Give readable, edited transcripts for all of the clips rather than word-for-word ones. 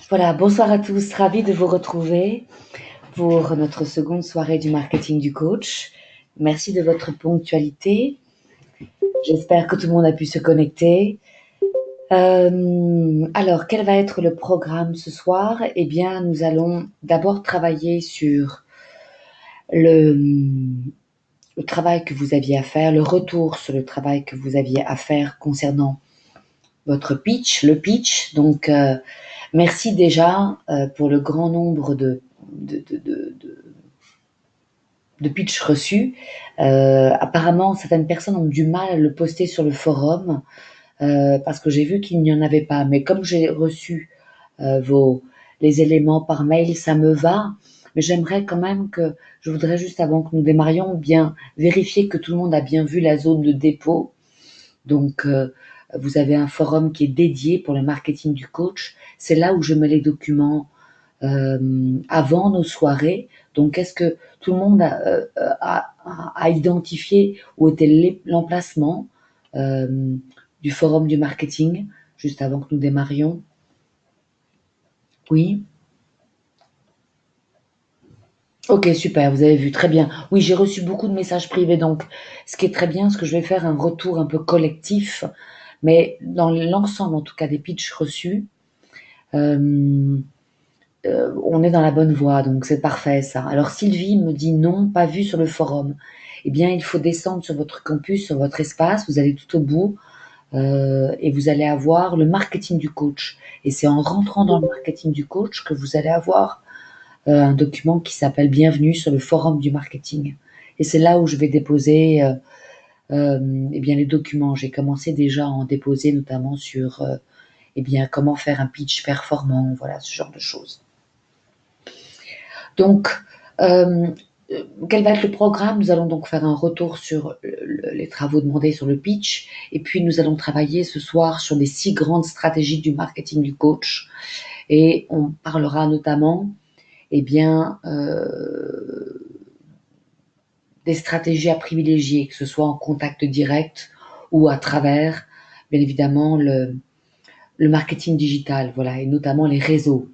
Voilà, bonsoir à tous, ravi de vous retrouver pour notre seconde soirée du marketing du coach. Merci de votre ponctualité. J'espère que tout le monde a pu se connecter. Alors, quel va être le programme ce soir? Eh bien, nous allons d'abord travailler sur le, le travail que vous aviez à faire, le retour sur le travail que vous aviez à faire concernant votre pitch, le pitch. Donc, merci déjà pour le grand nombre de, de, de, de de pitch reçus. Apparemment, certaines personnes ont du mal à le poster sur le forum parce que j'ai vu qu'il n'y en avait pas. Mais comme j'ai reçu les éléments par mail, ça me va. Mais j'aimerais quand même je voudrais juste avant que nous démarrions, bien vérifier que tout le monde a bien vu la zone de dépôt. Donc, vous avez un forum qui est dédié pour le marketing du coach. C'est là où je mets les documents avant nos soirées. Donc, est-ce que tout le monde a identifié où était l'emplacement du forum du marketing juste avant que nous démarrions? Oui. Ok, super, vous avez vu, très bien. Oui, j'ai reçu beaucoup de messages privés, donc ce qui est très bien, ce que je vais faire un retour un peu collectif, mais dans l'ensemble, en tout cas, des pitchs reçus, euh, on est dans la bonne voie, donc c'est parfait ça. Alors Sylvie me dit non, pas vu sur le forum. Eh bien, il faut descendre sur votre campus, sur votre espace, vous allez tout au bout et vous allez avoir le marketing du coach. Et c'est en rentrant dans le marketing du coach que vous allez avoir un document qui s'appelle Bienvenue sur le forum du marketing. Et c'est là où je vais déposer eh bien, les documents. J'ai commencé déjà à en déposer, notamment sur eh bien, comment faire un pitch performant, voilà, ce genre de choses. Donc, euh, quel va être le programme? Nous allons donc faire un retour sur les travaux demandés sur le pitch, et puis nous allons travailler ce soir sur les 6 grandes stratégies du marketing du coach, et on parlera notamment, eh bien, des stratégies à privilégier, que ce soit en contact direct ou à travers, bien évidemment, le marketing digital, voilà, et notamment les réseaux.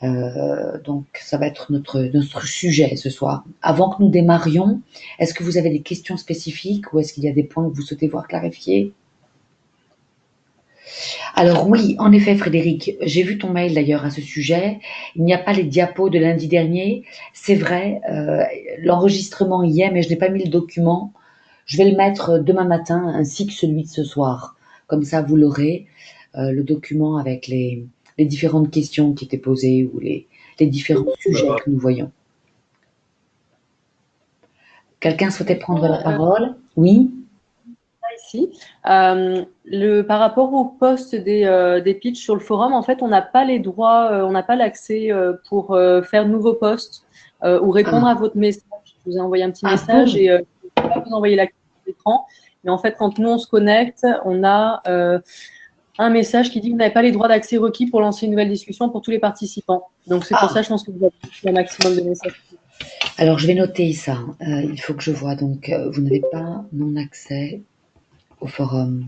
Donc, ça va être notre sujet ce soir. Avant que nous démarrions, est-ce que vous avez des questions spécifiques ou est-ce qu'il y a des points que vous souhaitez voir clarifiés? Alors oui, en effet, Frédéric, j'ai vu ton mail d'ailleurs à ce sujet. Il n'y a pas les diapos de lundi dernier. C'est vrai, l'enregistrement y est, mais je n'ai pas mis le document. Je vais le mettre demain matin ainsi que celui de ce soir. Comme ça, vous l'aurez, le document avec les différentes questions qui étaient posées ou les différents sujets que nous voyons. Quelqu'un souhaitait prendre la parole? Oui? Ici. Par rapport au post des pitchs sur le forum, en fait, on n'a pas les droits, on n'a pas l'accès pour faire de nouveaux posts ou répondre Ah, à votre message. Je vous ai envoyé un petit ah message bon? et je ne peux pas vous envoyer la capture d'écran. Mais en fait, quand nous, on se connecte, on a un message qui dit que vous n'avez pas les droits d'accès requis pour lancer une nouvelle discussion pour tous les participants. Donc, c'est pour ça, Ah, je pense que vous avez un maximum de messages. alors je vais noter ça. Il faut que je vois. Donc, vous n'avez pas non-accès au forum.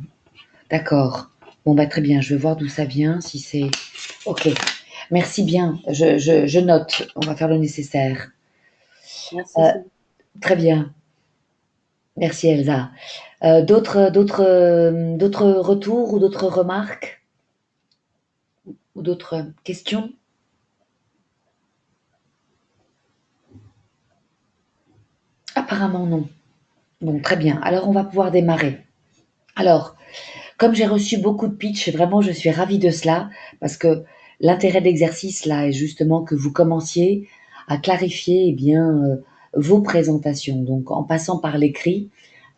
D'accord. Bon, bah très bien. Je vais voir d'où ça vient. Si c'est... Ok. Merci bien. Je note. On va faire le nécessaire. Merci, Euh, Sylvie. très bien. Merci Elsa. D'autres retours ou d'autres remarques ou d'autres questions? Apparemment non. Bon, très bien. Alors on va pouvoir démarrer. Alors, comme j'ai reçu beaucoup de pitch, vraiment je suis ravie de cela parce que l'intérêt de l'exercice là est justement que vous commenciez à clarifier eh bien vos présentations. Donc en passant par l'écrit,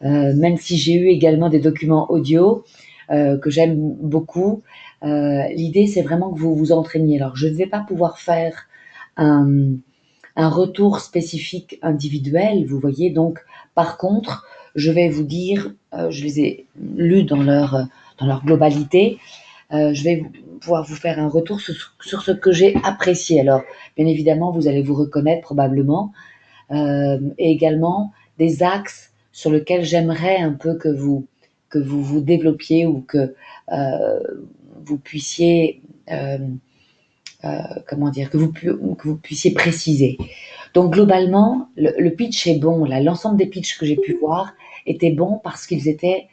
même si j'ai eu également des documents audio que j'aime beaucoup, l'idée c'est vraiment que vous vous entraîniez. Alors je ne vais pas pouvoir faire un, un retour spécifique individuel, vous voyez. Donc, par contre, je vais vous dire, je les ai lus dans leur globalité, je vais pouvoir vous faire un retour sur ce que j'ai apprécié. Alors, bien évidemment, vous allez vous reconnaître probablement, et également des axes sur lesquels j'aimerais un peu que vous vous développiez ou que euh, vous puissiez comment dire, que vous puissiez préciser. Donc globalement, le pitch est bon. Là, l'ensemble des pitchs que j'ai pu voir étaient bons parce qu'ils étaient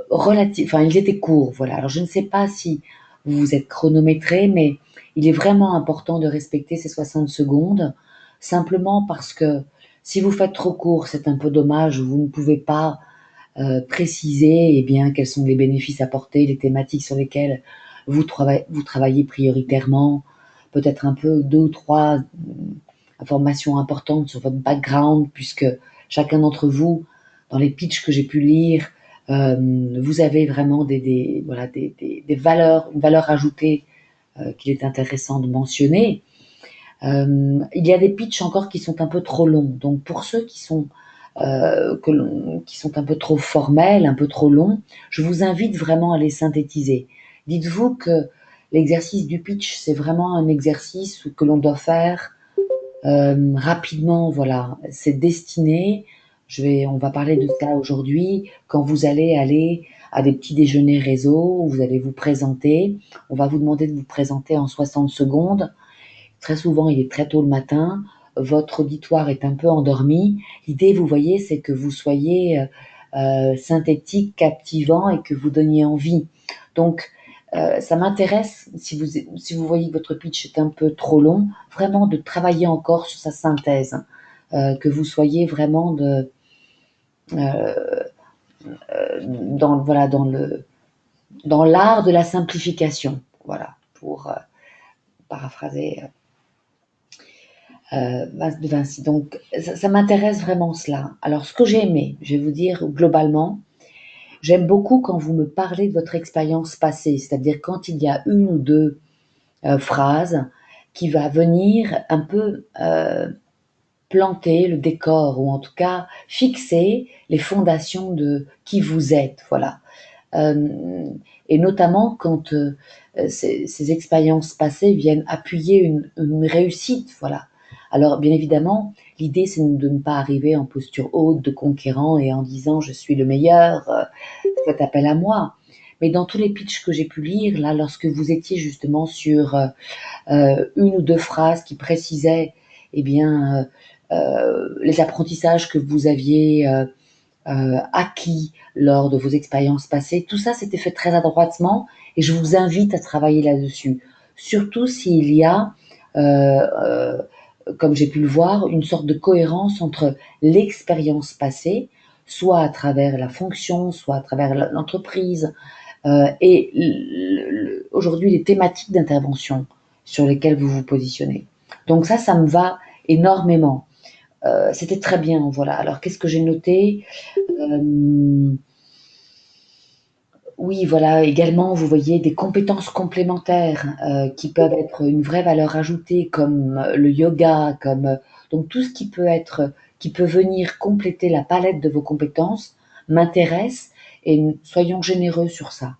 relatifs, enfin ils étaient courts. Voilà. Alors je ne sais pas si vous vous êtes chronométré, mais il est vraiment important de respecter ces 60 secondes, simplement parce que si vous faites trop court, c'est un peu dommage. Vous ne pouvez pas préciser, eh bien, quels sont les bénéfices apportés, les thématiques sur lesquelles vous travaillez prioritairement, peut-être un peu deux ou trois informations importantes sur votre background, puisque chacun d'entre vous, dans les pitchs que j'ai pu lire, vous avez vraiment voilà, des valeurs, une valeur ajoutée qu'il est intéressant de mentionner. Il y a des pitchs encore qui sont un peu trop longs. Donc pour ceux qui sont un peu trop formels, un peu trop longs, je vous invite vraiment à les synthétiser. Dites-vous que l'exercice du pitch, c'est vraiment un exercice que l'on doit faire rapidement. Voilà, c'est destiné. On va parler de ça aujourd'hui. Quand vous allez aller à des petits déjeuners réseau, où vous allez vous présenter, on va vous demander de vous présenter en 60 secondes. Très souvent, il est très tôt le matin, votre auditoire est un peu endormi. L'idée, vous voyez, c'est que vous soyez synthétique, captivant et que vous donniez envie. Donc, ça m'intéresse, si vous voyez que votre pitch est un peu trop long, vraiment de travailler encore sur sa synthèse, que vous soyez vraiment euh, voilà, dans l'art de la simplification. Voilà, pour paraphraser de Vinci. Donc, ça m'intéresse vraiment cela. Alors, ce que j'ai aimé, je vais vous dire globalement, j'aime beaucoup quand vous me parlez de votre expérience passée, c'est-à-dire quand il y a une ou deux phrases qui va venir un peu planter le décor ou en tout cas fixer les fondations de qui vous êtes. Voilà. Euh, et notamment quand ces expériences passées viennent appuyer une réussite. Voilà. Alors, bien évidemment, l'idée, c'est de ne pas arriver en posture haute de conquérant et en disant je suis le meilleur, faites appel à moi. Mais dans tous les pitchs que j'ai pu lire, là, lorsque vous étiez justement sur une ou deux phrases qui précisaient, eh bien, les apprentissages que vous aviez acquis lors de vos expériences passées. Tout ça, c'était fait très adroitement et je vous invite à travailler là-dessus. Surtout s'il y a, euh, comme j'ai pu le voir, une sorte de cohérence entre l'expérience passée, soit à travers la fonction, soit à travers l'entreprise, et aujourd'hui les thématiques d'intervention sur lesquelles vous vous positionnez. Donc ça me va énormément. C'était très bien, voilà. Alors qu'est-ce que j'ai noté? Oui, voilà, également, vous voyez des compétences complémentaires qui peuvent être une vraie valeur ajoutée, comme le yoga, comme donc tout ce qui peut venir compléter la palette de vos compétences m'intéresse et soyons généreux sur ça.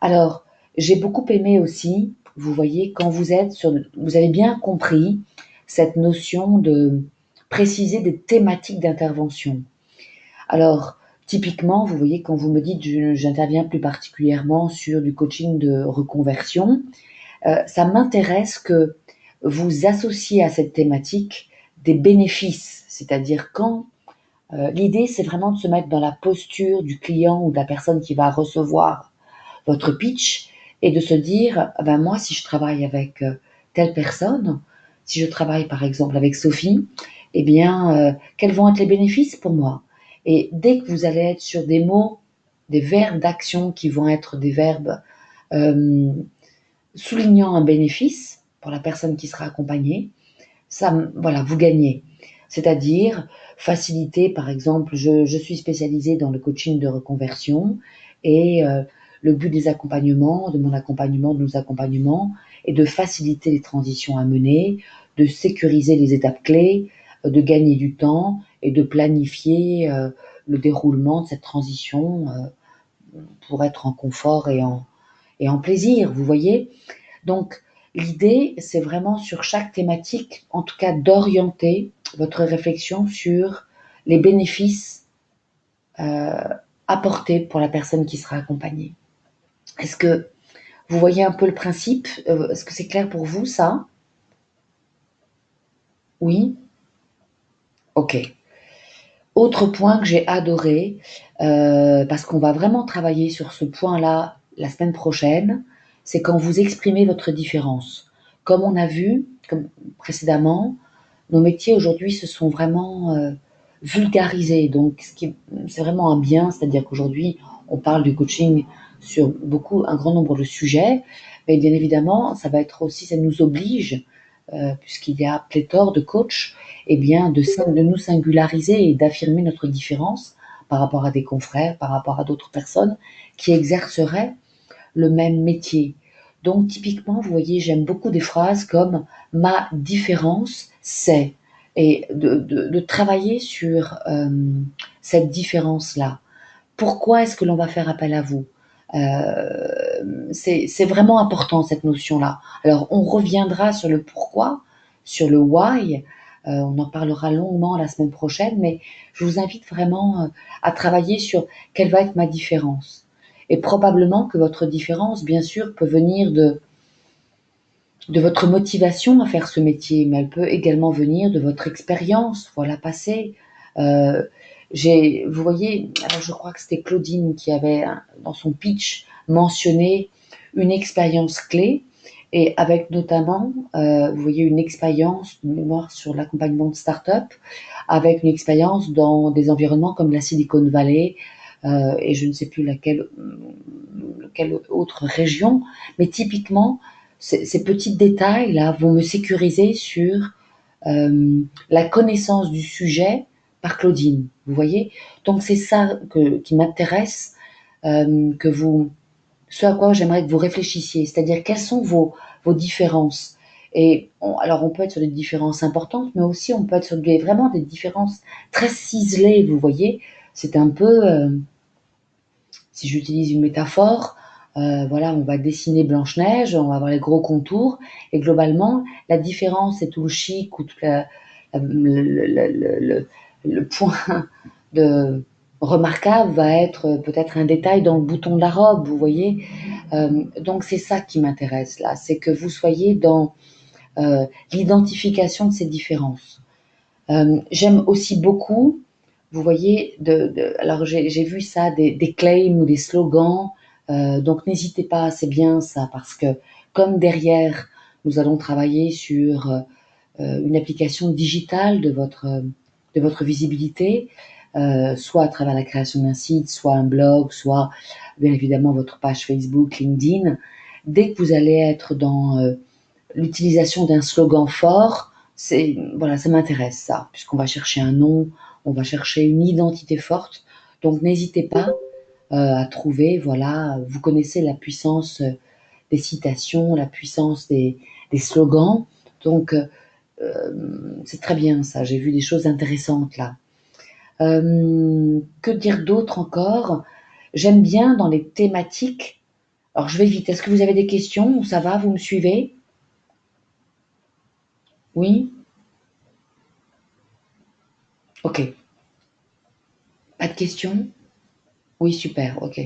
Alors, j'ai beaucoup aimé aussi, vous voyez, quand vous avez bien compris cette notion de préciser des thématiques d'intervention. Alors, typiquement, vous voyez, quand vous me dites j'interviens plus particulièrement sur du coaching de reconversion, ça m'intéresse que vous associez à cette thématique des bénéfices. C'est-à-dire quand l'idée, c'est vraiment de se mettre dans la posture du client ou de la personne qui va recevoir votre pitch et de se dire, ah ben moi, si je travaille avec telle personne, si je travaille par exemple avec Sophie, eh bien, quels vont être les bénéfices pour moi? Et dès que vous allez être sur des mots, des verbes d'action qui vont être des verbes euh, soulignant un bénéfice pour la personne qui sera accompagnée, ça, voilà, vous gagnez. C'est-à-dire faciliter, par exemple, je suis spécialisée dans le coaching de reconversion et le but des accompagnements, de mon accompagnement, de nos accompagnements, est de faciliter les transitions à mener, de sécuriser les étapes clés, de gagner du temps et de planifier le déroulement de cette transition pour être en confort et en plaisir, vous voyez. Donc, l'idée, c'est vraiment sur chaque thématique, en tout cas, d'orienter votre réflexion sur les bénéfices euh, apportés pour la personne qui sera accompagnée. Est-ce que Vous voyez un peu le principe? Est-ce que c'est clair pour vous ça? Oui? OK. Autre point que j'ai adoré, parce qu'on va vraiment travailler sur ce point-là la semaine prochaine, c'est quand vous exprimez votre différence. Comme on a vu, comme précédemment, nos métiers aujourd'hui se sont vraiment vulgarisés. Donc, c'est vraiment un bien, c'est-à-dire qu'aujourd'hui, on parle du coaching sur un grand nombre de sujets, mais bien évidemment, ça va être aussi, ça nous oblige, puisqu'il y a pléthore de coachs, eh bien, de nous singulariser et d'affirmer notre différence par rapport à des confrères, par rapport à d'autres personnes qui exerceraient le même métier. Donc, typiquement, vous voyez, j'aime beaucoup des phrases comme ma différence, c'est, et de travailler sur cette différence-là. Pourquoi est-ce que l'on va faire appel à vous? C'est vraiment important cette notion-là. Alors, on reviendra sur le pourquoi, sur le why. On en parlera longuement la semaine prochaine, mais je vous invite vraiment à travailler sur quelle va être ma différence. Et probablement que votre différence, bien sûr, peut venir de votre motivation à faire ce métier, mais elle peut également venir de votre expérience, voilà, passée. Euh, vous voyez, alors je crois que c'était Claudine qui avait, dans son pitch, mentionné une expérience clé, et avec notamment, vous voyez, une expérience de mémoire sur l'accompagnement de start-up, avec une expérience dans des environnements comme la Silicon Valley, et je ne sais plus laquelle autre région, mais typiquement, ces petits détails-là vont me sécuriser sur la connaissance du sujet par Claudine. Vous voyez? Donc c'est ça qui m'intéresse, ce à quoi j'aimerais que vous réfléchissiez, c'est-à-dire quelles sont vos différences. Et alors on peut être sur des différences importantes, mais aussi on peut être sur vraiment des différences très ciselées, vous voyez? C'est un peu, si j'utilise une métaphore, voilà, on va dessiner Blanche-Neige, on va avoir les gros contours, et globalement, la différence et tout le chic ou tout le point de remarquable va être peut-être un détail dans le bouton de la robe, vous voyez. Donc c'est ça qui m'intéresse là, c'est que vous soyez dans l'identification de ces différences. J'aime aussi beaucoup, vous voyez, alors j'ai vu ça, des claims ou des slogans, donc n'hésitez pas, c'est bien ça, parce que comme derrière, nous allons travailler sur une application digitale de votre visibilité, soit à travers la création d'un site, soit un blog, soit bien évidemment votre page Facebook, LinkedIn. Dès que vous allez être dans l'utilisation d'un slogan fort, voilà, ça m'intéresse ça, puisqu'on va chercher un nom, on va chercher une identité forte. Donc n'hésitez pas à trouver, voilà, vous connaissez la puissance des citations, la puissance des slogans. Donc c'est très bien ça, j'ai vu des choses intéressantes là. Que dire d'autre encore? J'aime bien dans les thématiques. Alors je vais vite, est-ce que vous avez des questions? Ça va, vous me suivez? Oui? Ok. Pas de questions? Oui, super, ok.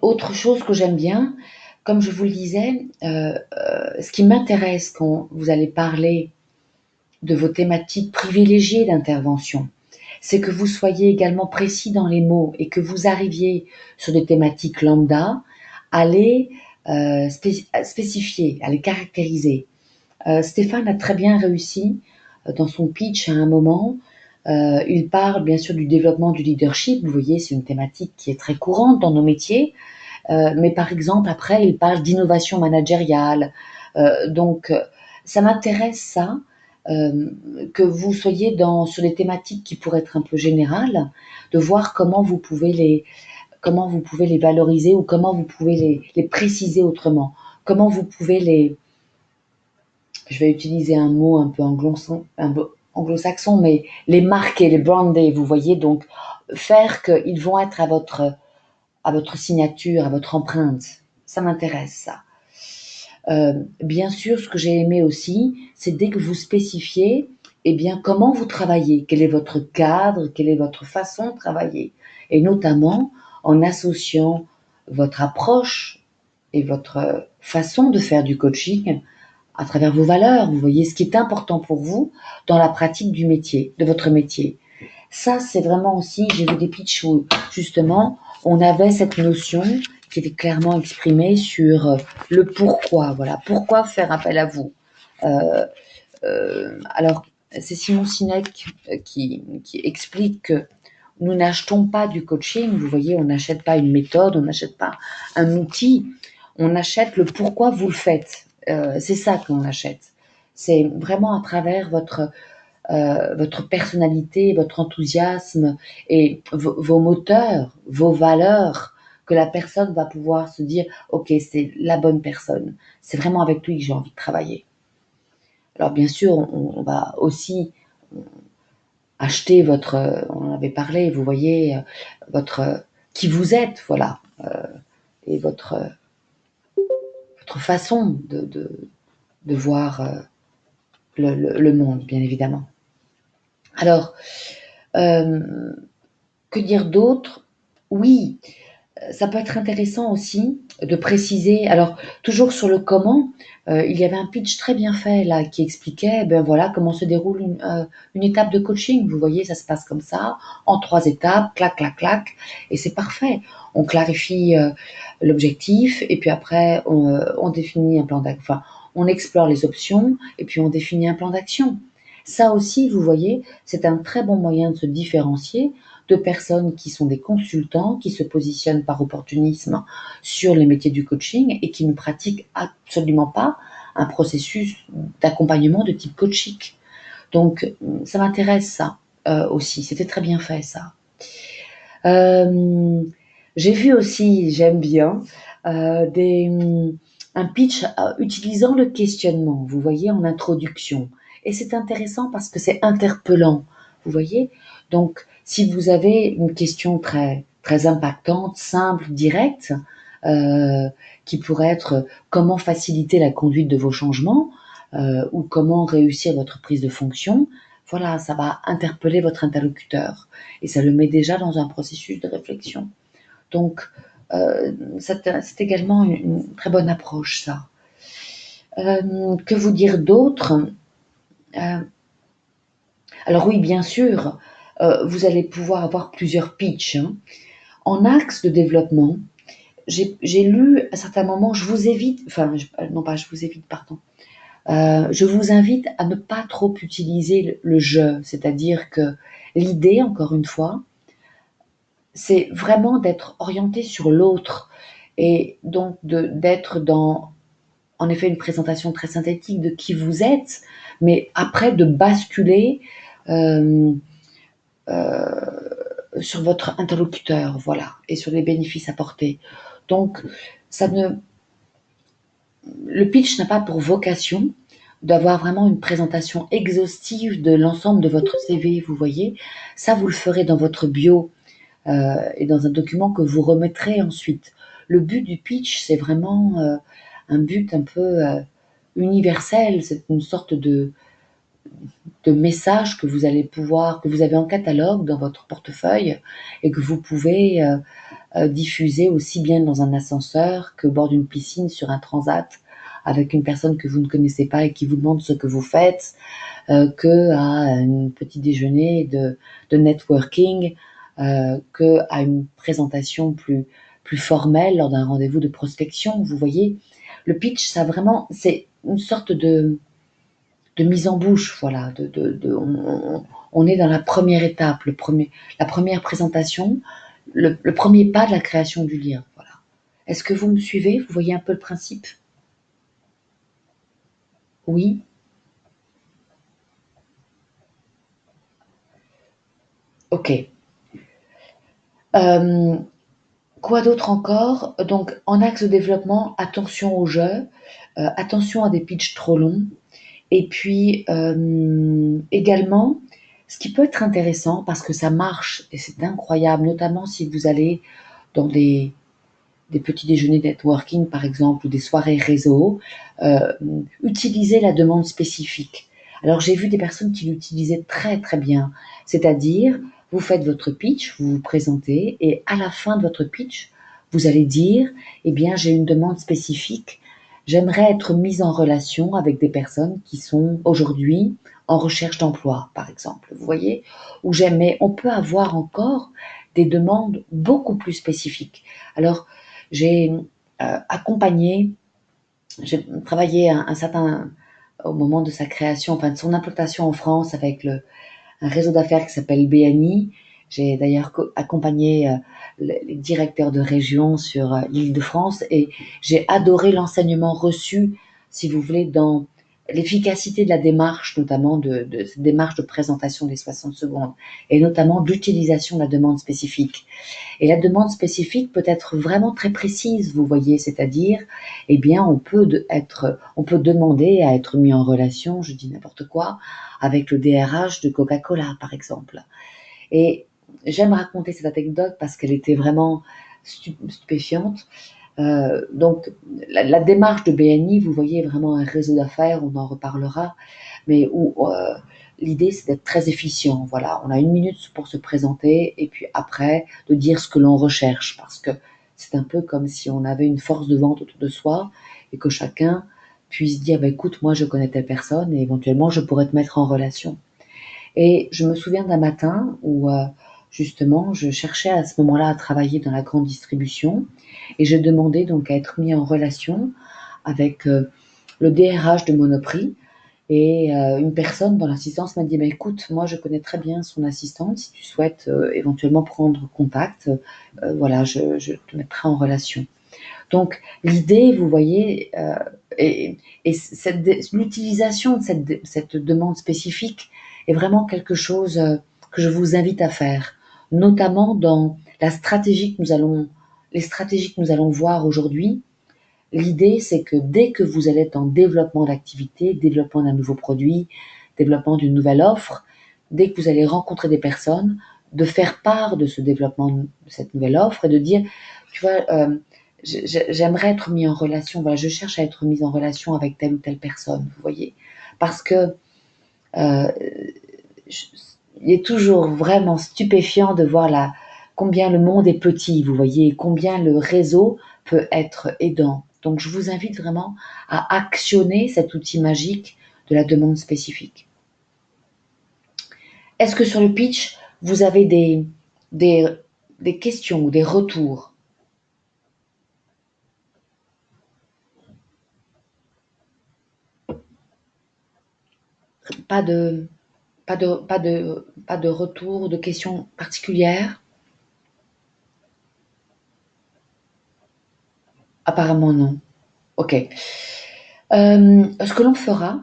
Autre chose que j'aime bien, comme je vous le disais, ce qui m'intéresse quand vous allez parler de vos thématiques privilégiées d'intervention, c'est que vous soyez également précis dans les mots et que vous arriviez sur des thématiques lambda à les spécifier, à les caractériser. Stéphane a très bien réussi dans son pitch à un moment. Il parle bien sûr du développement du leadership. Vous voyez, c'est une thématique qui est très courante dans nos métiers. Mais par exemple, après, il parle d'innovation managériale. Donc, ça m'intéresse ça, que vous soyez sur des thématiques qui pourraient être un peu générales, de voir comment vous pouvez les valoriser ou comment vous pouvez les préciser autrement. Comment vous pouvez je vais utiliser un mot un peu anglo-saxon, mais les marquer, les brander, vous voyez, donc faire qu'ils vont être à votre signature, à votre empreinte. Ça m'intéresse, ça. Bien sûr, ce que j'ai aimé aussi, c'est dès que vous spécifiez, eh bien, comment vous travaillez, quel est votre cadre, quelle est votre façon de travailler, et notamment en associant votre approche et votre façon de faire du coaching à travers vos valeurs. Vous voyez ce qui est important pour vous dans la pratique du métier, de votre métier. Ça, c'est vraiment aussi, j'ai vu des pitchs où justement on avait cette notion qui était clairement exprimée sur le pourquoi. Voilà, pourquoi faire appel à vous. Alors, c'est Simon Sinek qui explique que nous n'achetons pas du coaching. Vous voyez, on n'achète pas une méthode, on n'achète pas un outil, on achète le pourquoi vous le faites. C'est ça qu'on achète. C'est vraiment à travers votre personnalité, votre enthousiasme et vos moteurs, vos valeurs, que la personne va pouvoir se dire, ok, c'est la bonne personne. C'est vraiment avec lui que j'ai envie de travailler. Alors bien sûr, on va aussi acheter votre, on en avait parlé, vous voyez, votre qui vous êtes, voilà, et votre façon de voir le monde, bien évidemment. Alors, que dire d'autre? Oui, ça peut être intéressant aussi de préciser, alors toujours sur le comment, il y avait un pitch très bien fait là qui expliquait, ben voilà, comment se déroule une étape de coaching. Vous voyez, ça se passe comme ça, en 3 étapes, clac, clac, clac, et c'est parfait. On clarifie l'objectif, et puis après, on définit un plan d'action, enfin, on explore les options, et puis on définit un plan d'action. Ça aussi, vous voyez, c'est un très bon moyen de se différencier de personnes qui sont des consultants, qui se positionnent par opportunisme sur les métiers du coaching et qui ne pratiquent absolument pas un processus d'accompagnement de type coaching. Donc, ça m'intéresse ça aussi. C'était très bien fait ça. J'ai vu aussi, j'aime bien, un pitch utilisant le questionnement, vous voyez, en introduction. Et c'est intéressant parce que c'est interpellant, vous voyez. Donc, si vous avez une question très, très impactante, simple, directe, qui pourrait être comment faciliter la conduite de vos changements ou comment réussir votre prise de fonction, voilà, ça va interpeller votre interlocuteur et ça le met déjà dans un processus de réflexion. Donc, c'est également une très bonne approche, ça. Que vous dire d'autre? euh, Alors oui, bien sûr, vous allez pouvoir avoir plusieurs pitchs. Hein. En axe de développement, j'ai lu à certains moments, je vous évite, enfin, non pas je vous évite, pardon, je vous invite à ne pas trop utiliser le je, c'est-à-dire que l'idée, encore une fois, c'est vraiment d'être orienté sur l'autre et donc d'être dans, en effet, une présentation très synthétique de qui vous êtes, mais après de basculer euh, euh, sur votre interlocuteur, voilà, et sur les bénéfices apportés. Donc, ça ne, le pitch n'a pas pour vocation d'avoir vraiment une présentation exhaustive de l'ensemble de votre CV, vous voyez. Ça, vous le ferez dans votre bio et dans un document que vous remettrez ensuite. Le but du pitch, c'est vraiment un but un peu universel, c'est une sorte de message que vous allez pouvoir, que vous avez en catalogue dans votre portefeuille et que vous pouvez diffuser aussi bien dans un ascenseur que au bord d'une piscine sur un transat avec une personne que vous ne connaissez pas et qui vous demande ce que vous faites, que à un petit déjeuner de networking, que à une présentation plus formelle lors d'un rendez-vous de prospection. Vous voyez, le pitch, ça vraiment, c'est une sorte de mise en bouche, voilà. On est dans la première étape, la première présentation, le premier pas de la création du lien. Voilà. Est-ce que vous me suivez? Vous voyez un peu le principe? Oui. Ok. Euh, Quoi d'autre encore? Donc, en axe de développement, attention au jeu, attention à des pitchs trop longs. Et puis, également, ce qui peut être intéressant, parce que ça marche, et c'est incroyable, notamment si vous allez dans des petits déjeuners networking, par exemple, ou des soirées réseau, euh, utiliser la demande spécifique. Alors, j'ai vu des personnes qui l'utilisaient très, très bien. C'est-à-dire, vous faites votre pitch, vous vous présentez, et à la fin de votre pitch, vous allez dire, eh bien, j'ai une demande spécifique. J'aimerais être mise en relation avec des personnes qui sont aujourd'hui en recherche d'emploi, par exemple. Vous voyez? Ou mais on peut avoir encore des demandes beaucoup plus spécifiques. Alors, j'ai accompagné, j'ai travaillé un certain, au moment de sa création, enfin de son implantation en France avec un réseau d'affaires qui s'appelle BNI. J'ai d'ailleurs accompagné les directeurs de région sur l'Île-de-France et j'ai adoré l'enseignement reçu, si vous voulez, dans l'efficacité de la démarche, notamment de cette démarche de présentation des 60 secondes, et notamment d'utilisation de la demande spécifique. Et la demande spécifique peut être vraiment très précise, vous voyez, c'est-à-dire, eh bien, on peut demander à être mis en relation, je dis n'importe quoi, avec le DRH de Coca-Cola, par exemple. Et j'aime raconter cette anecdote parce qu'elle était vraiment stupéfiante. Donc, la démarche de BNI, vous voyez, est vraiment un réseau d'affaires, on en reparlera, mais où l'idée, c'est d'être très efficient. Voilà, on a 1 minute pour se présenter et puis après, de dire ce que l'on recherche, parce que c'est un peu comme si on avait une force de vente autour de soi et que chacun puisse dire, bah, écoute, moi, je connais telle personne et éventuellement, je pourrais te mettre en relation. Et je me souviens d'un matin où justement je cherchais à ce moment-là à travailler dans la grande distribution et je demandais donc à être mis en relation avec le DRH de Monoprix et une personne dans l'assistance m'a dit bah, écoute, moi je connais très bien son assistante, si tu souhaites éventuellement prendre contact, voilà, je te mettrai en relation. Donc l'idée, vous voyez, et l'utilisation de cette demande spécifique est vraiment quelque chose que je vous invite à faire, notamment dans la stratégie que nous allons, les stratégies que nous allons voir aujourd'hui. L'idée, c'est que dès que vous allez être en développement d'activité, développement d'un nouveau produit, développement d'une nouvelle offre, dès que vous allez rencontrer des personnes, de faire part de ce développement de cette nouvelle offre et de dire, tu vois, j'aimerais être mis en relation, voilà, je cherche à être mise en relation avec telle ou telle personne, vous voyez. Parce que euh, il est toujours vraiment stupéfiant de voir combien le monde est petit, vous voyez, et combien le réseau peut être aidant. Donc je vous invite vraiment à actionner cet outil magique de la demande spécifique. Est-ce que sur le pitch, vous avez des, des questions ou des retours? Pas de, pas de retour, de questions particulières? Apparemment non. Ok. Ce que l'on fera,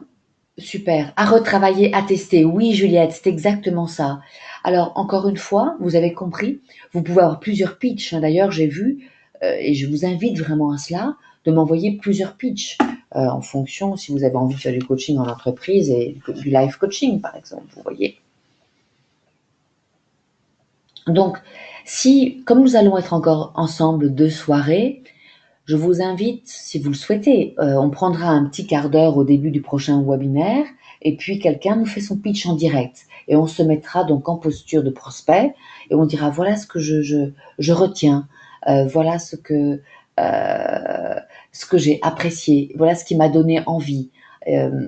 super, à retravailler, à tester. Oui, Juliette, c'est exactement ça. Alors, encore une fois, vous avez compris, vous pouvez avoir plusieurs pitchs, hein. D'ailleurs, j'ai vu, et je vous invite vraiment à cela, de m'envoyer plusieurs pitchs en fonction si vous avez envie de faire du coaching en entreprise et du live coaching, par exemple, vous voyez. Donc, si, comme nous allons être encore ensemble 2 soirées, je vous invite, si vous le souhaitez, on prendra un petit quart d'heure au début du prochain webinaire et puis quelqu'un nous fait son pitch en direct et on se mettra donc en posture de prospect et on dira voilà ce que je retiens, voilà ce que j'ai apprécié, voilà ce qui m'a donné envie. Euh,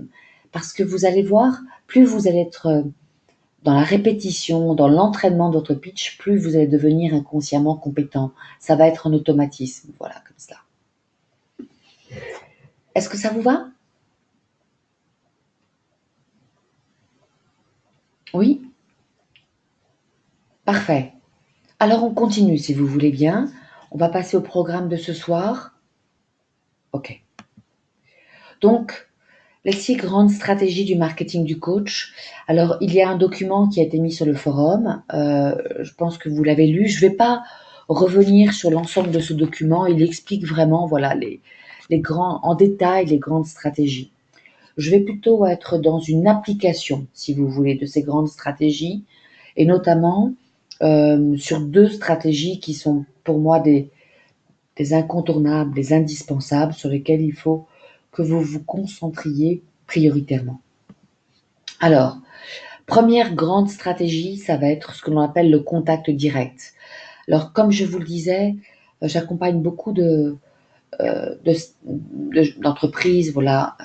Parce que vous allez voir, plus vous allez être dans la répétition, dans l'entraînement de votre pitch, plus vous allez devenir inconsciemment compétent. Ça va être un automatisme, voilà, comme ça. Est-ce que ça vous va? Oui? Parfait. Alors on continue si vous voulez bien. On va passer au programme de ce soir. Ok. Donc, les 6 grandes stratégies du marketing du coach. Alors, il y a un document qui a été mis sur le forum. Je pense que vous l'avez lu. Je ne vais pas revenir sur l'ensemble de ce document. Il explique vraiment, voilà, en détail les grandes stratégies. Je vais plutôt être dans une application, si vous voulez, de ces grandes stratégies, et notamment sur 2 stratégies qui sont pour moi des incontournables, des indispensables, sur lesquelles il faut que vous vous concentriez prioritairement. Alors, première grande stratégie, ça va être ce que l'on appelle le contact direct. Alors, comme je vous le disais, J'accompagne beaucoup d'entreprises, voilà,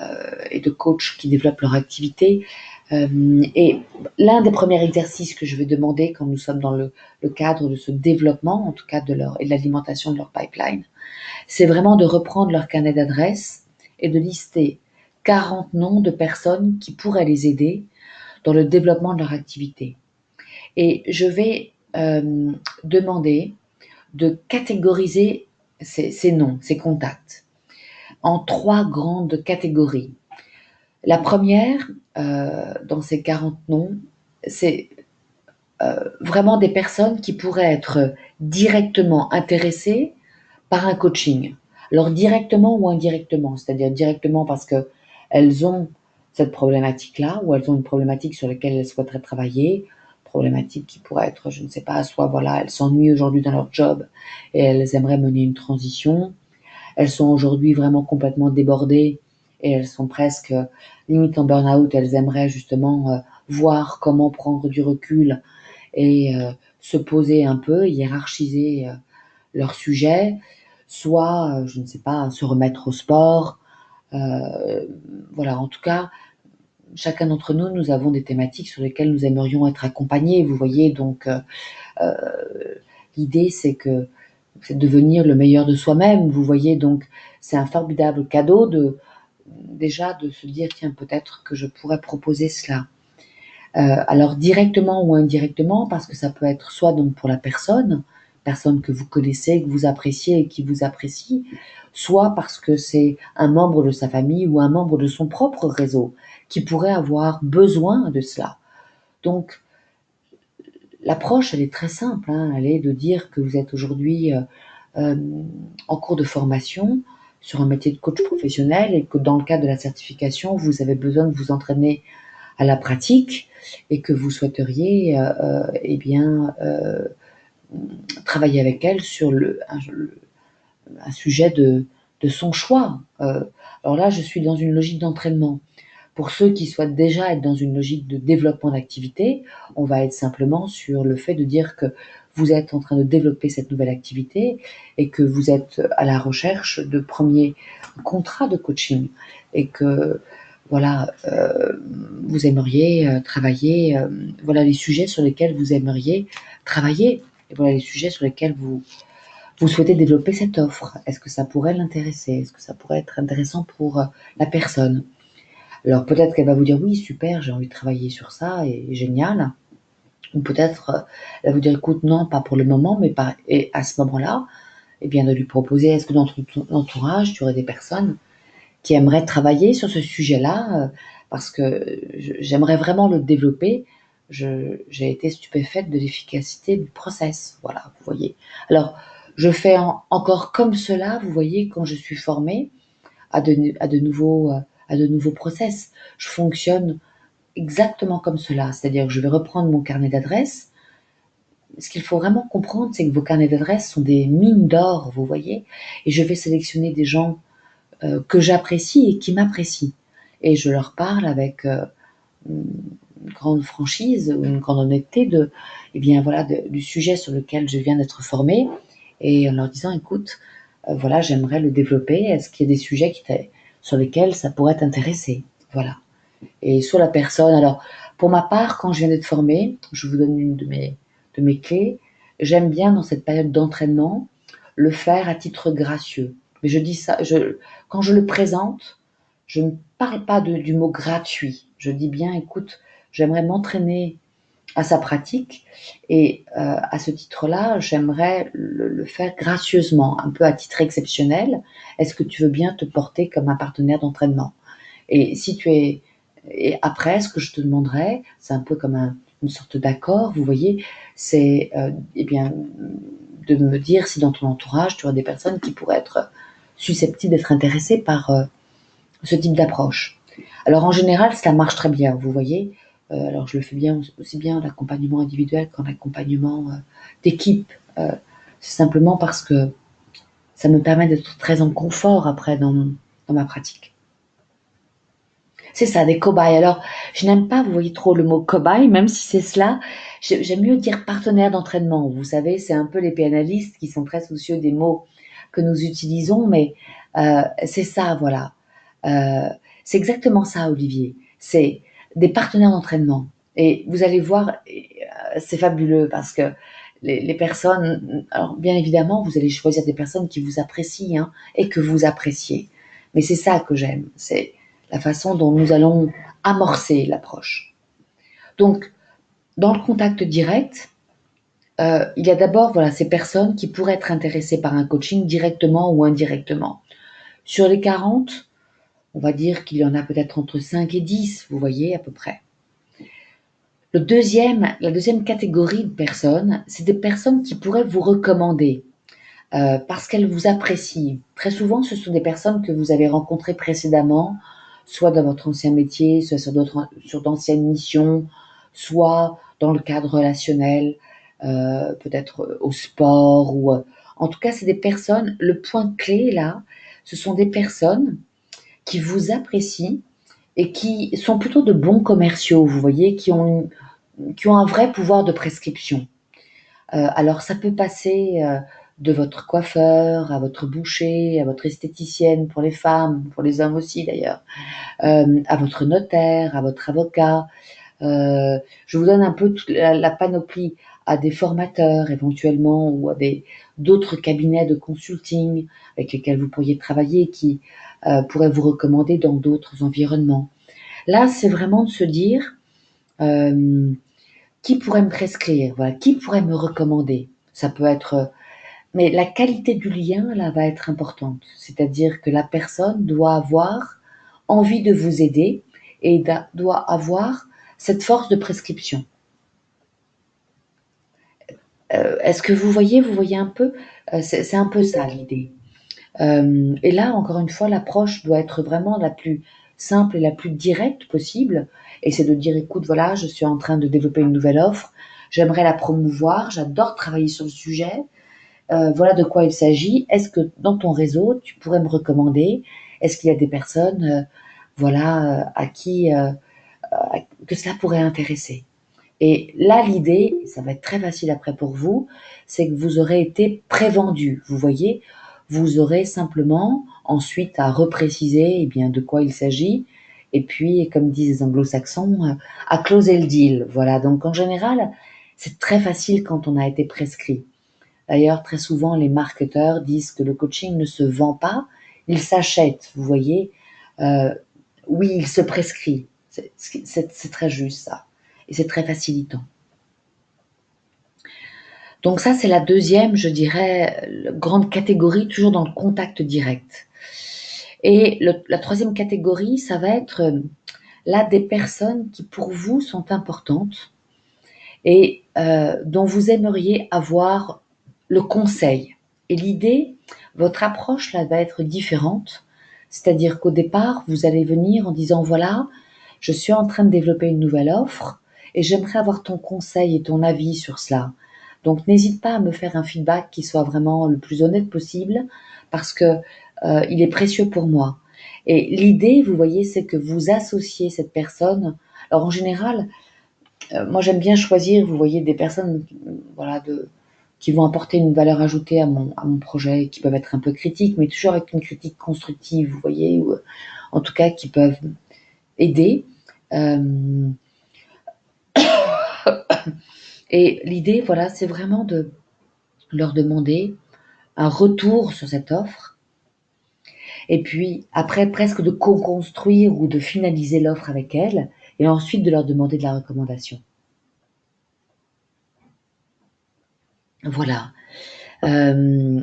et de coachs qui développent leur activité. Et l'un des premiers exercices que je vais demander quand nous sommes dans le cadre de ce développement, en tout cas et de l'alimentation de leur pipeline, c'est vraiment de reprendre leur carnet d'adresses et de lister 40 noms de personnes qui pourraient les aider dans le développement de leur activité. Et je vais demander de catégoriser ces noms, ces contacts, en 3 grandes catégories. La première, dans ces 40 noms, c'est vraiment des personnes qui pourraient être directement intéressées par un coaching. Alors directement ou indirectement, c'est-à-dire directement parce qu'elles ont cette problématique-là, ou elles ont une problématique sur laquelle elles souhaiteraient travailler, problématique qui pourrait être, je ne sais pas, soit voilà, elles s'ennuient aujourd'hui dans leur job et elles aimeraient mener une transition, elles sont aujourd'hui vraiment complètement débordées et elles sont presque limite en burn-out, elles aimeraient justement voir comment prendre du recul et se poser un peu, hiérarchiser leur sujet, soit, je ne sais pas, se remettre au sport. Voilà, en tout cas, chacun d'entre nous, nous avons des thématiques sur lesquelles nous aimerions être accompagnés, vous voyez, donc euh, l'idée c'est de devenir le meilleur de soi-même, vous voyez, donc c'est un formidable cadeau déjà de se dire, tiens, peut-être que je pourrais proposer cela. Alors directement ou indirectement, parce que ça peut être soit donc pour la personne que vous connaissez, que vous appréciez et qui vous apprécie, soit parce que c'est un membre de sa famille ou un membre de son propre réseau qui pourrait avoir besoin de cela. Donc l'approche, elle est très simple, hein, elle est de dire que vous êtes aujourd'hui euh, en cours de formation sur un métier de coach professionnel et que dans le cadre de la certification, vous avez besoin de vous entraîner à la pratique et que vous souhaiteriez eh bien, travailler avec elle sur un sujet de son choix. Alors là, je suis dans une logique d'entraînement. Pour ceux qui souhaitent déjà être dans une logique de développement d'activité, on va être simplement sur le fait de dire que vous êtes en train de développer cette nouvelle activité et que vous êtes à la recherche de premiers contrats de coaching et que voilà, vous aimeriez travailler, voilà les sujets sur lesquels vous aimeriez travailler et voilà les sujets sur lesquels vous souhaitez développer cette offre. Est-ce que ça pourrait l'intéresser? Est-ce que ça pourrait être intéressant pour la personne? Alors peut-être qu'elle va vous dire oui, super, j'ai envie de travailler sur ça et génial. Ou peut-être elle va vous dire écoute, non, pas pour le moment, mais pas. Et à ce moment-là, eh bien de lui proposer est-ce que dans ton entourage, tu aurais des personnes qui aimeraient travailler sur ce sujet-là parce que j'aimerais vraiment le développer. J'ai été stupéfaite de l'efficacité du process. Voilà, vous voyez. Alors, je fais encore comme cela, vous voyez, quand je suis formée à de nouveaux process. Je fonctionne exactement comme cela, c'est-à-dire que je vais reprendre mon carnet d'adresses. Ce qu'il faut vraiment comprendre, c'est que vos carnets d'adresses sont des mines d'or, vous voyez, et je vais sélectionner des gens que j'apprécie et qui m'apprécient. Et je leur parle avec une grande franchise ou une grande honnêteté eh bien, voilà, du sujet sur lequel je viens d'être formée et en leur disant, écoute, voilà, j'aimerais le développer. Est-ce qu'il y a des sujets sur lesquels ça pourrait t'intéresser? Voilà. Et sur la personne, alors, pour ma part, quand je viens d'être formée, je vous donne une de mes clés. J'aime bien, dans cette période d'entraînement, le faire à titre gracieux. Mais je dis ça, quand je le présente, je ne parle pas du mot gratuit. Je dis bien, écoute, j'aimerais m'entraîner à sa pratique et à ce titre-là, j'aimerais le faire gracieusement, un peu à titre exceptionnel. Est-ce que tu veux bien te porter comme un partenaire d'entraînement? Et si tu es et après, ce que je te demanderais, c'est un peu comme une sorte d'accord, vous voyez, c'est eh bien de me dire si dans ton entourage tu as des personnes qui pourraient être susceptibles d'être intéressées par ce type d'approche. Alors en général, ça marche très bien, vous voyez. Alors je le fais bien aussi bien l'accompagnement individuel qu'en accompagnement d'équipe. C'est simplement parce que ça me permet d'être très en confort après dans ma pratique. C'est ça, des cobayes. Alors, je n'aime pas, vous voyez, trop le mot cobaye, même si c'est cela. J'aime mieux dire partenaire d'entraînement. Vous savez, c'est un peu les pénalistes qui sont très soucieux des mots que nous utilisons, mais c'est ça, voilà. Euh, c'est exactement ça, Olivier. C'est des partenaires d'entraînement. Et vous allez voir, c'est fabuleux parce que les personnes, alors bien évidemment, vous allez choisir des personnes qui vous apprécient hein, et que vous appréciez. Mais c'est ça que j'aime. C'est la façon dont nous allons amorcer l'approche. Donc, dans le contact direct, il y a d'abord voilà, ces personnes qui pourraient être intéressées par un coaching directement ou indirectement. Sur les 40, on va dire qu'il y en a peut-être entre 5 et 10, vous voyez à peu près. La deuxième catégorie de personnes, c'est des personnes qui pourraient vous recommander parce qu'elles vous apprécient. Très souvent, ce sont des personnes que vous avez rencontrées précédemment, soit dans votre ancien métier, soit sur d'anciennes missions, soit dans le cadre relationnel, peut-être au sport ou en tout cas, c'est des personnes. Le point clé là, ce sont des personnes qui vous apprécient et qui sont plutôt de bons commerciaux, vous voyez, qui ont un vrai pouvoir de prescription. Alors ça peut passer de votre coiffeur à votre boucher, à votre esthéticienne pour les femmes, pour les hommes aussi d'ailleurs, à votre notaire, à votre avocat. Je vous donne un peu toute la panoplie à des formateurs éventuellement ou à d'autres cabinets de consulting avec lesquels vous pourriez travailler qui pourraient vous recommander dans d'autres environnements. Là, c'est vraiment de se dire euh, qui pourrait me prescrire, voilà, qui pourrait me recommander. Ça peut être, mais la qualité du lien là va être importante. C'est-à-dire que la personne doit avoir envie de vous aider et doit avoir cette force de prescription. Est-ce que vous voyez un peu, c'est un peu ça l'idée. Et là, encore une fois, l'approche doit être vraiment la plus simple et la plus directe possible. Et c'est de dire, écoute, voilà, je suis en train de développer une nouvelle offre, j'aimerais la promouvoir, j'adore travailler sur le sujet, voilà de quoi il s'agit. Est-ce que dans ton réseau, tu pourrais me recommander? Est-ce qu'il y a des personnes, voilà, à qui que cela pourrait intéresser? Et là, l'idée, ça va être très facile après pour vous, c'est que vous aurez été prévendu. Vous voyez, vous aurez simplement ensuite à repréciser eh bien, de quoi il s'agit. Et puis, comme disent les anglo-saxons, à closer le deal. Voilà. Donc, en général, c'est très facile quand on a été prescrit. D'ailleurs, très souvent, les marketeurs disent que le coaching ne se vend pas, il s'achète. Vous voyez, euh, oui, il se prescrit. C'est très juste ça. Et c'est très facilitant. Donc ça, c'est la deuxième, je dirais, grande catégorie, toujours dans le contact direct. Et la troisième catégorie, ça va être là des personnes qui pour vous sont importantes et dont vous aimeriez avoir le conseil. Et l'idée, votre approche là va être différente. C'est-à-dire qu'au départ, vous allez venir en disant, voilà, je suis en train de développer une nouvelle offre et j'aimerais avoir ton conseil et ton avis sur cela. Donc n'hésite pas à me faire un feedback qui soit vraiment le plus honnête possible parce que il est précieux pour moi. Et l'idée, vous voyez, c'est que vous associez cette personne. Alors en général, moi j'aime bien choisir, vous voyez, des personnes, voilà, qui vont apporter une valeur ajoutée à mon projet, qui peuvent être un peu critiques, mais toujours avec une critique constructive, vous voyez, ou en tout cas qui peuvent aider. Euh, et l'idée, voilà, c'est vraiment de leur demander un retour sur cette offre, et puis après presque de co-construire ou de finaliser l'offre avec elles, et ensuite de leur demander de la recommandation. Voilà. Euh,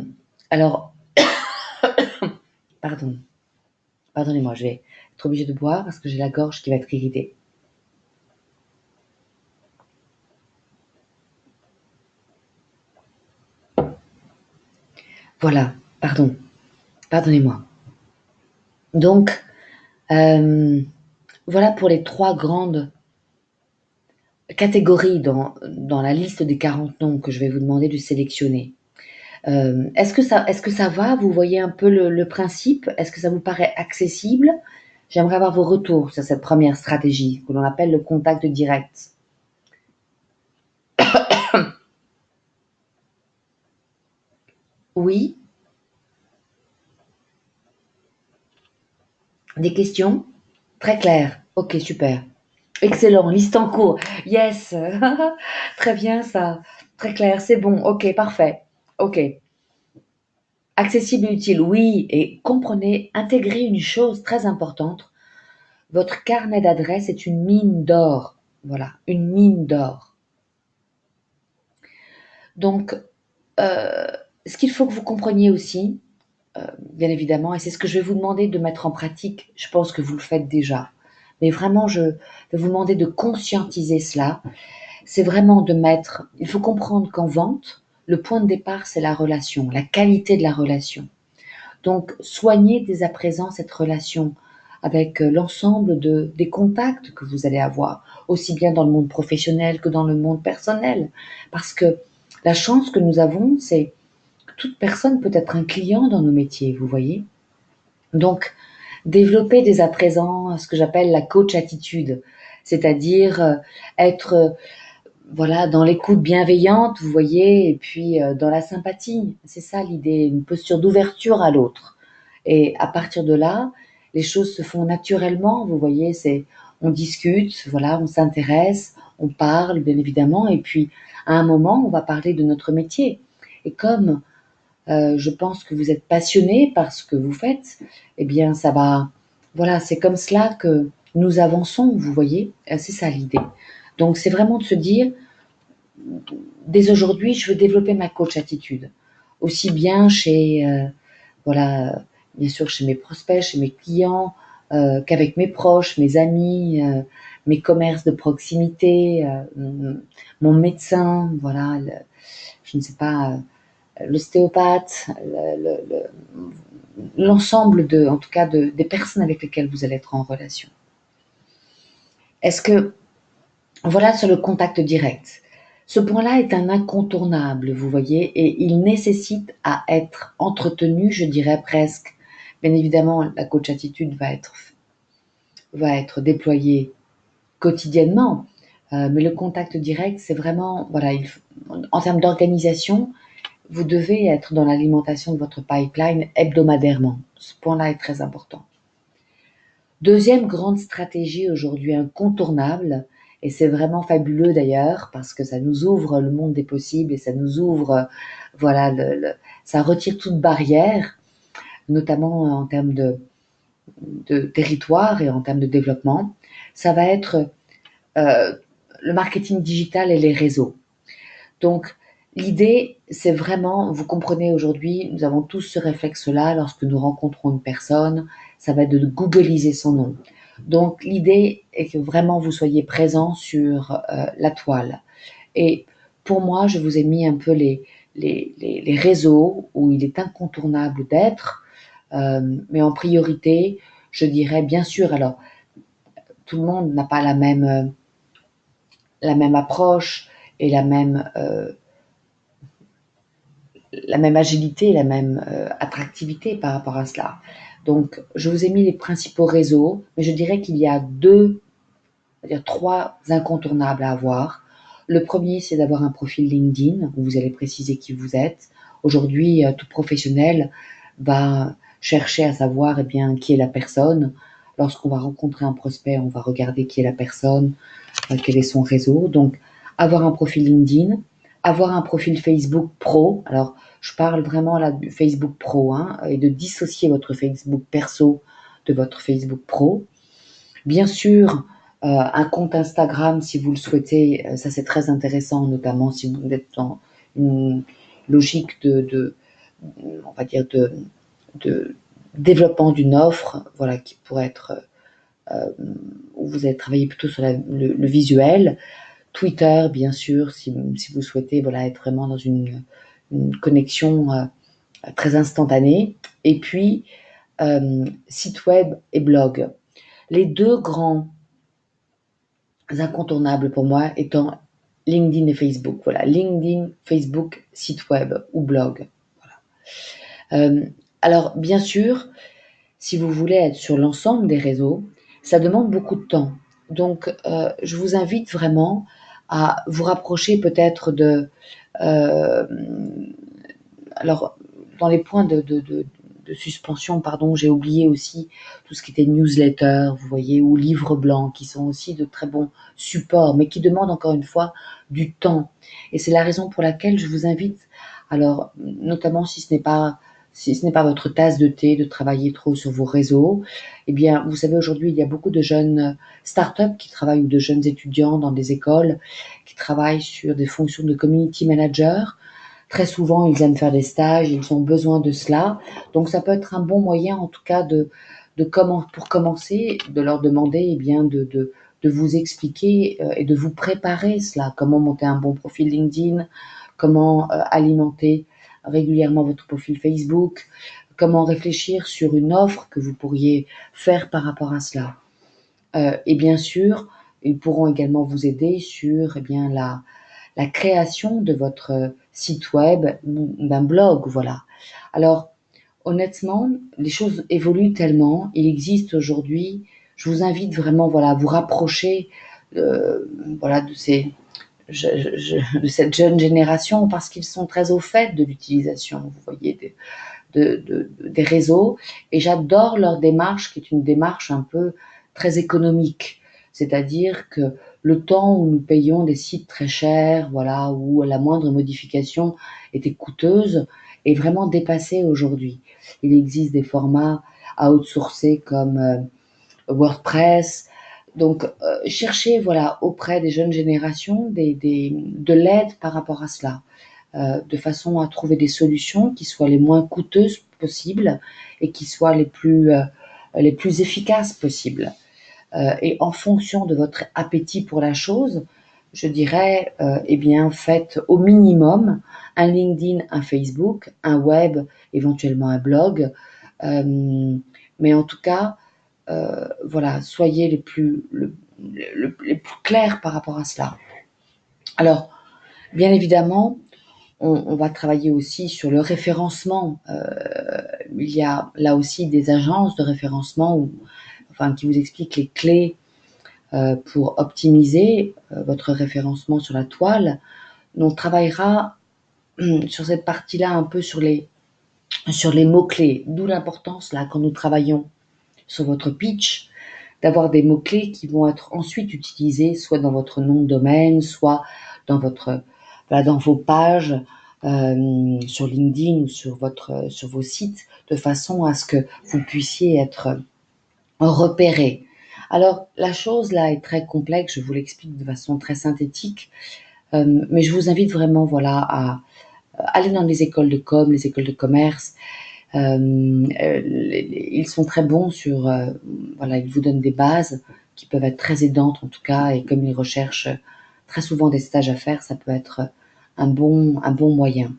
alors, pardon, pardonnez-moi, je vais être obligée de boire parce que j'ai la gorge qui va être irritée. Voilà, pardon, pardonnez-moi. Donc, euh, voilà pour les trois grandes catégories dans la liste des 40 noms que je vais vous demander de sélectionner. Est-ce que ça va? Vous voyez un peu le principe? Est-ce que ça vous paraît accessible? J'aimerais avoir vos retours sur cette première stratégie que l'on appelle le contact direct. Oui? Des questions? Très clair. Ok, super. Excellent. Liste en cours. Yes. Très bien ça. Très clair. C'est bon. Ok, parfait. Ok. Accessible et utile, oui. Et comprenez, intégrez une chose très importante. Votre carnet d'adresses est une mine d'or. Voilà, une mine d'or. Donc, euh, ce qu'il faut que vous compreniez aussi, bien évidemment, et c'est ce que je vais vous demander de mettre en pratique, je pense que vous le faites déjà, mais vraiment, je vais vous demander de conscientiser cela, c'est vraiment de mettre, il faut comprendre qu'en vente, le point de départ, c'est la relation, la qualité de la relation. Donc, soignez dès à présent cette relation avec l'ensemble des contacts que vous allez avoir, aussi bien dans le monde professionnel que dans le monde personnel. Parce que la chance que nous avons, c'est que toute personne peut être un client dans nos métiers, vous voyez. Donc, développer dès à présent ce que j'appelle la coach attitude, c'est-à-dire être voilà, dans l'écoute bienveillante, vous voyez, et puis dans la sympathie. C'est ça l'idée, une posture d'ouverture à l'autre. Et à partir de là, les choses se font naturellement, vous voyez, c'est on discute, voilà, on s'intéresse, on parle bien évidemment, et puis à un moment, on va parler de notre métier. Et comme je pense que vous êtes passionné par ce que vous faites, eh bien ça va, voilà, c'est comme cela que nous avançons, vous voyez, c'est ça l'idée. Donc c'est vraiment de se dire, dès aujourd'hui, je veux développer ma coach attitude, aussi bien chez voilà, bien sûr chez mes prospects, chez mes clients, qu'avec mes proches, mes amis, mes commerces de proximité, mon médecin, voilà, je ne sais pas, l'ostéopathe, l'ensemble de, en tout cas, des personnes avec lesquelles vous allez être en relation. Est-ce que, voilà sur le contact direct. Ce point-là est un incontournable, vous voyez, et il nécessite à être entretenu, je dirais presque. Bien évidemment, la coach attitude va être déployée quotidiennement, mais le contact direct, c'est vraiment, voilà, en termes d'organisation, vous devez être dans l'alimentation de votre pipeline hebdomadairement. Ce point-là est très important. Deuxième grande stratégie aujourd'hui incontournable, et c'est vraiment fabuleux d'ailleurs, parce que ça nous ouvre le monde des possibles et ça nous ouvre, voilà, ça retire toute barrière, notamment en termes de territoire et en termes de développement. Ça va être euh, le marketing digital et les réseaux. Donc, l'idée, c'est vraiment, vous comprenez aujourd'hui, nous avons tous ce réflexe-là lorsque nous rencontrons une personne, ça va être de googliser son nom. Donc, l'idée est que vraiment vous soyez présent sur la toile. Et pour moi, je vous ai mis un peu les réseaux où il est incontournable d'être, mais en priorité, je dirais bien sûr, alors, tout le monde n'a pas la même approche et la même agilité, la même attractivité par rapport à cela. Donc, je vous ai mis les principaux réseaux, mais je dirais qu'il y a c'est-à-dire trois incontournables à avoir. Le premier, c'est d'avoir un profil LinkedIn où vous allez préciser qui vous êtes. Aujourd'hui, tout professionnel va chercher à savoir eh bien, qui est la personne. Lorsqu'on va rencontrer un prospect, on va regarder qui est la personne, quel est son réseau. Donc, avoir un profil LinkedIn, avoir un profil Facebook Pro. Alors, je parle vraiment là du Facebook Pro, hein, et de dissocier votre Facebook perso de votre Facebook Pro. Bien sûr, un compte Instagram si vous le souhaitez, ça c'est très intéressant, notamment si vous êtes dans une logique on va dire de développement d'une offre, voilà, qui pourrait être euh, où vous allez travailler plutôt sur le visuel. Twitter, bien sûr, si vous souhaitez voilà, être vraiment dans une connexion très instantanée. Et puis, site web et blog. Les deux grands incontournables pour moi étant LinkedIn et Facebook. Voilà, LinkedIn, Facebook, site web ou blog. Voilà. Alors, bien sûr, si vous voulez être sur l'ensemble des réseaux, ça demande beaucoup de temps. Donc, je vous invite vraiment à vous rapprocher peut-être euh, alors, dans les points de suspension, pardon, j'ai oublié aussi tout ce qui était newsletter, vous voyez, ou livres blancs, qui sont aussi de très bons supports, mais qui demandent encore une fois du temps. Et c'est la raison pour laquelle je vous invite, alors, notamment si ce n'est pas votre tasse de thé de travailler trop sur vos réseaux, eh bien, vous savez, aujourd'hui, il y a beaucoup de jeunes startups qui travaillent ou de jeunes étudiants dans des écoles qui travaillent sur des fonctions de community manager. Très souvent, ils aiment faire des stages, ils ont besoin de cela. Donc, ça peut être un bon moyen, en tout cas, pour commencer, de leur demander, eh bien, de vous expliquer et de vous préparer cela. Comment monter un bon profil LinkedIn, comment alimenter régulièrement votre profil Facebook, comment réfléchir sur une offre que vous pourriez faire par rapport à cela. Et bien sûr, ils pourront également vous aider sur eh bien, la création de votre site web ou d'un blog, voilà. Alors, honnêtement, les choses évoluent tellement. Il existe aujourd'hui, je vous invite vraiment, voilà, à vous rapprocher, voilà, de cette jeune génération parce qu'ils sont très au fait de l'utilisation, vous voyez, des réseaux. Et j'adore leur démarche, qui est une démarche un peu très économique. C'est-à-dire que le temps où nous payions des sites très chers, voilà, où la moindre modification était coûteuse, est vraiment dépassé aujourd'hui. Il existe des formats à outsourcer comme WordPress. Donc, cherchez, voilà, auprès des jeunes générations de l'aide par rapport à cela, de façon à trouver des solutions qui soient les moins coûteuses possibles et qui soient les plus efficaces possibles. Et en fonction de votre appétit pour la chose, je dirais, eh bien, faites au minimum un LinkedIn, un Facebook, un web, éventuellement un blog. Mais en tout cas, voilà, soyez les plus clairs par rapport à cela. Alors, bien évidemment, on va travailler aussi sur le référencement. Il y a là aussi des agences de référencement enfin, qui vous expliquent les clés pour optimiser votre référencement sur la toile. On travaillera sur cette partie-là un peu sur les mots-clés, d'où l'importance là quand nous travaillons sur votre pitch, d'avoir des mots-clés qui vont être ensuite utilisés soit dans votre nom de domaine, soit dans voilà, dans vos pages sur LinkedIn ou sur vos sites, de façon à ce que vous puissiez être repéré. Alors, la chose là est très complexe, je vous l'explique de façon très synthétique, mais je vous invite vraiment, voilà, à aller dans les écoles de com, les écoles de commerce. Ils sont très bons sur, voilà, ils vous donnent des bases qui peuvent être très aidantes en tout cas, et comme ils recherchent très souvent des stages à faire, ça peut être un bon moyen.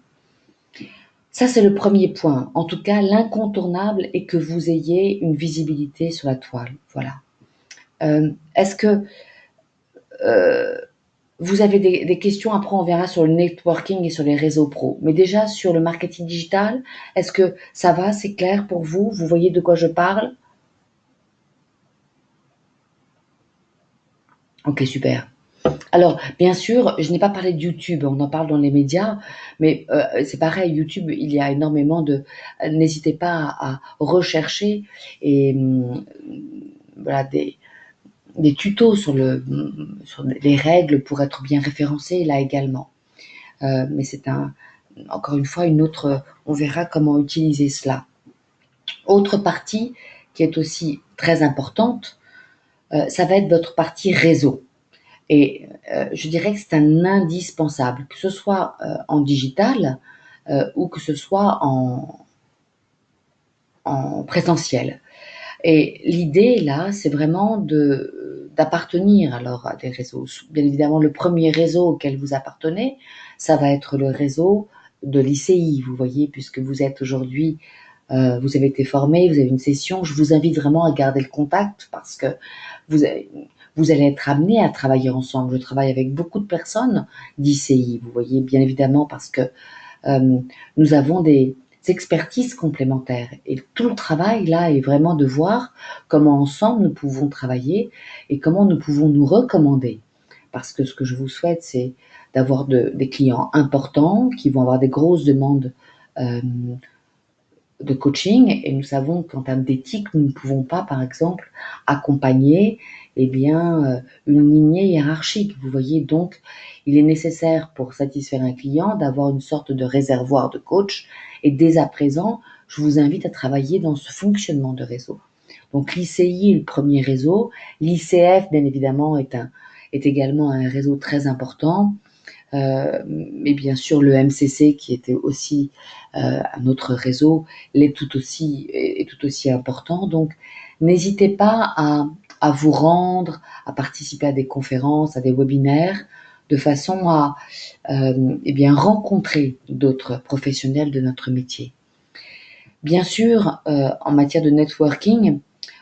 Ça, c'est le premier point. En tout cas, l'incontournable est que vous ayez une visibilité sur la toile. Voilà. Est-ce que euh, vous avez des questions? Après, on verra sur le networking et sur les réseaux pro. Mais déjà, sur le marketing digital, est-ce que ça va? C'est clair pour vous? Vous voyez de quoi je parle? Ok, super. Alors, bien sûr, je n'ai pas parlé de YouTube, on en parle dans les médias, mais c'est pareil, YouTube, il y a énormément n'hésitez pas à rechercher et voilà, des tutos sur les règles pour être bien référencé là également. Mais c'est encore une fois, on verra comment utiliser cela. Autre partie qui est aussi très importante, ça va être votre partie réseau. Et je dirais que c'est un indispensable, que ce soit en digital ou que ce soit en présentiel. Et l'idée là, c'est vraiment d'appartenir alors à des réseaux. Bien évidemment, le premier réseau auquel vous appartenez, ça va être le réseau de l'ICI, vous voyez, puisque vous êtes aujourd'hui, vous avez été formé, vous avez une session. Je vous invite vraiment à garder le contact parce que vous, avez- vous allez être amené à travailler ensemble. Je travaille avec beaucoup de personnes d'ICI, vous voyez, bien évidemment, parce que nous avons expertises complémentaires. Et tout le travail là est vraiment de voir comment ensemble nous pouvons travailler et comment nous pouvons nous recommander. Parce que ce que je vous souhaite, c'est d'avoir des clients importants qui vont avoir des grosses demandes de coaching, et nous savons qu'en termes d'éthique, nous ne pouvons pas, par exemple, accompagner une lignée hiérarchique. Vous voyez, donc, il est nécessaire pour satisfaire un client d'avoir une sorte de réservoir de coach, et dès à présent, je vous invite à travailler dans ce fonctionnement de réseau. Donc l'ICI est le premier réseau, l'ICF, bien évidemment, est également un réseau très important. Mais bien sûr, le MCC, qui était aussi un autre réseau, est tout aussi important. Donc, n'hésitez pas à vous rendre, à participer à des conférences, à des webinaires, de façon à rencontrer d'autres professionnels de notre métier. Bien sûr, en matière de networking,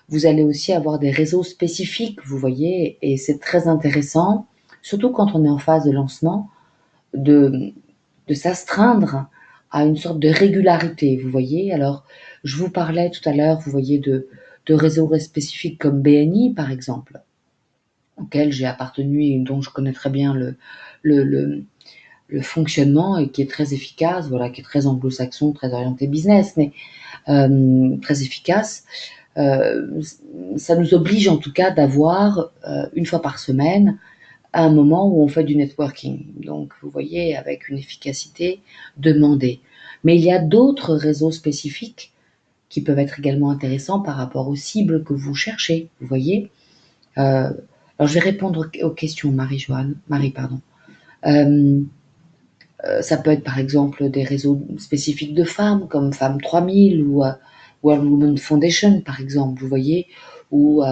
vous allez aussi avoir des réseaux spécifiques, vous voyez, et c'est très intéressant, surtout quand on est en phase de lancement, de s'astreindre à une sorte de régularité, vous voyez. Alors, je vous parlais tout à l'heure, vous voyez, de réseaux spécifiques comme BNI, par exemple, auquel j'ai appartenu et dont je connais très bien le fonctionnement et qui est très efficace, voilà, qui est très anglo-saxon, très orienté business, mais très efficace. Ça nous oblige en tout cas d'avoir une fois par semaine à un moment où on fait du networking. Donc, vous voyez, avec une efficacité demandée. Mais il y a d'autres réseaux spécifiques qui peuvent être également intéressants par rapport aux cibles que vous cherchez. Vous voyez. Alors, je vais répondre aux questions, Marie, pardon. Ça peut être par exemple des réseaux spécifiques de femmes, comme Femmes 3000 ou World Women Foundation, par exemple, vous voyez, ou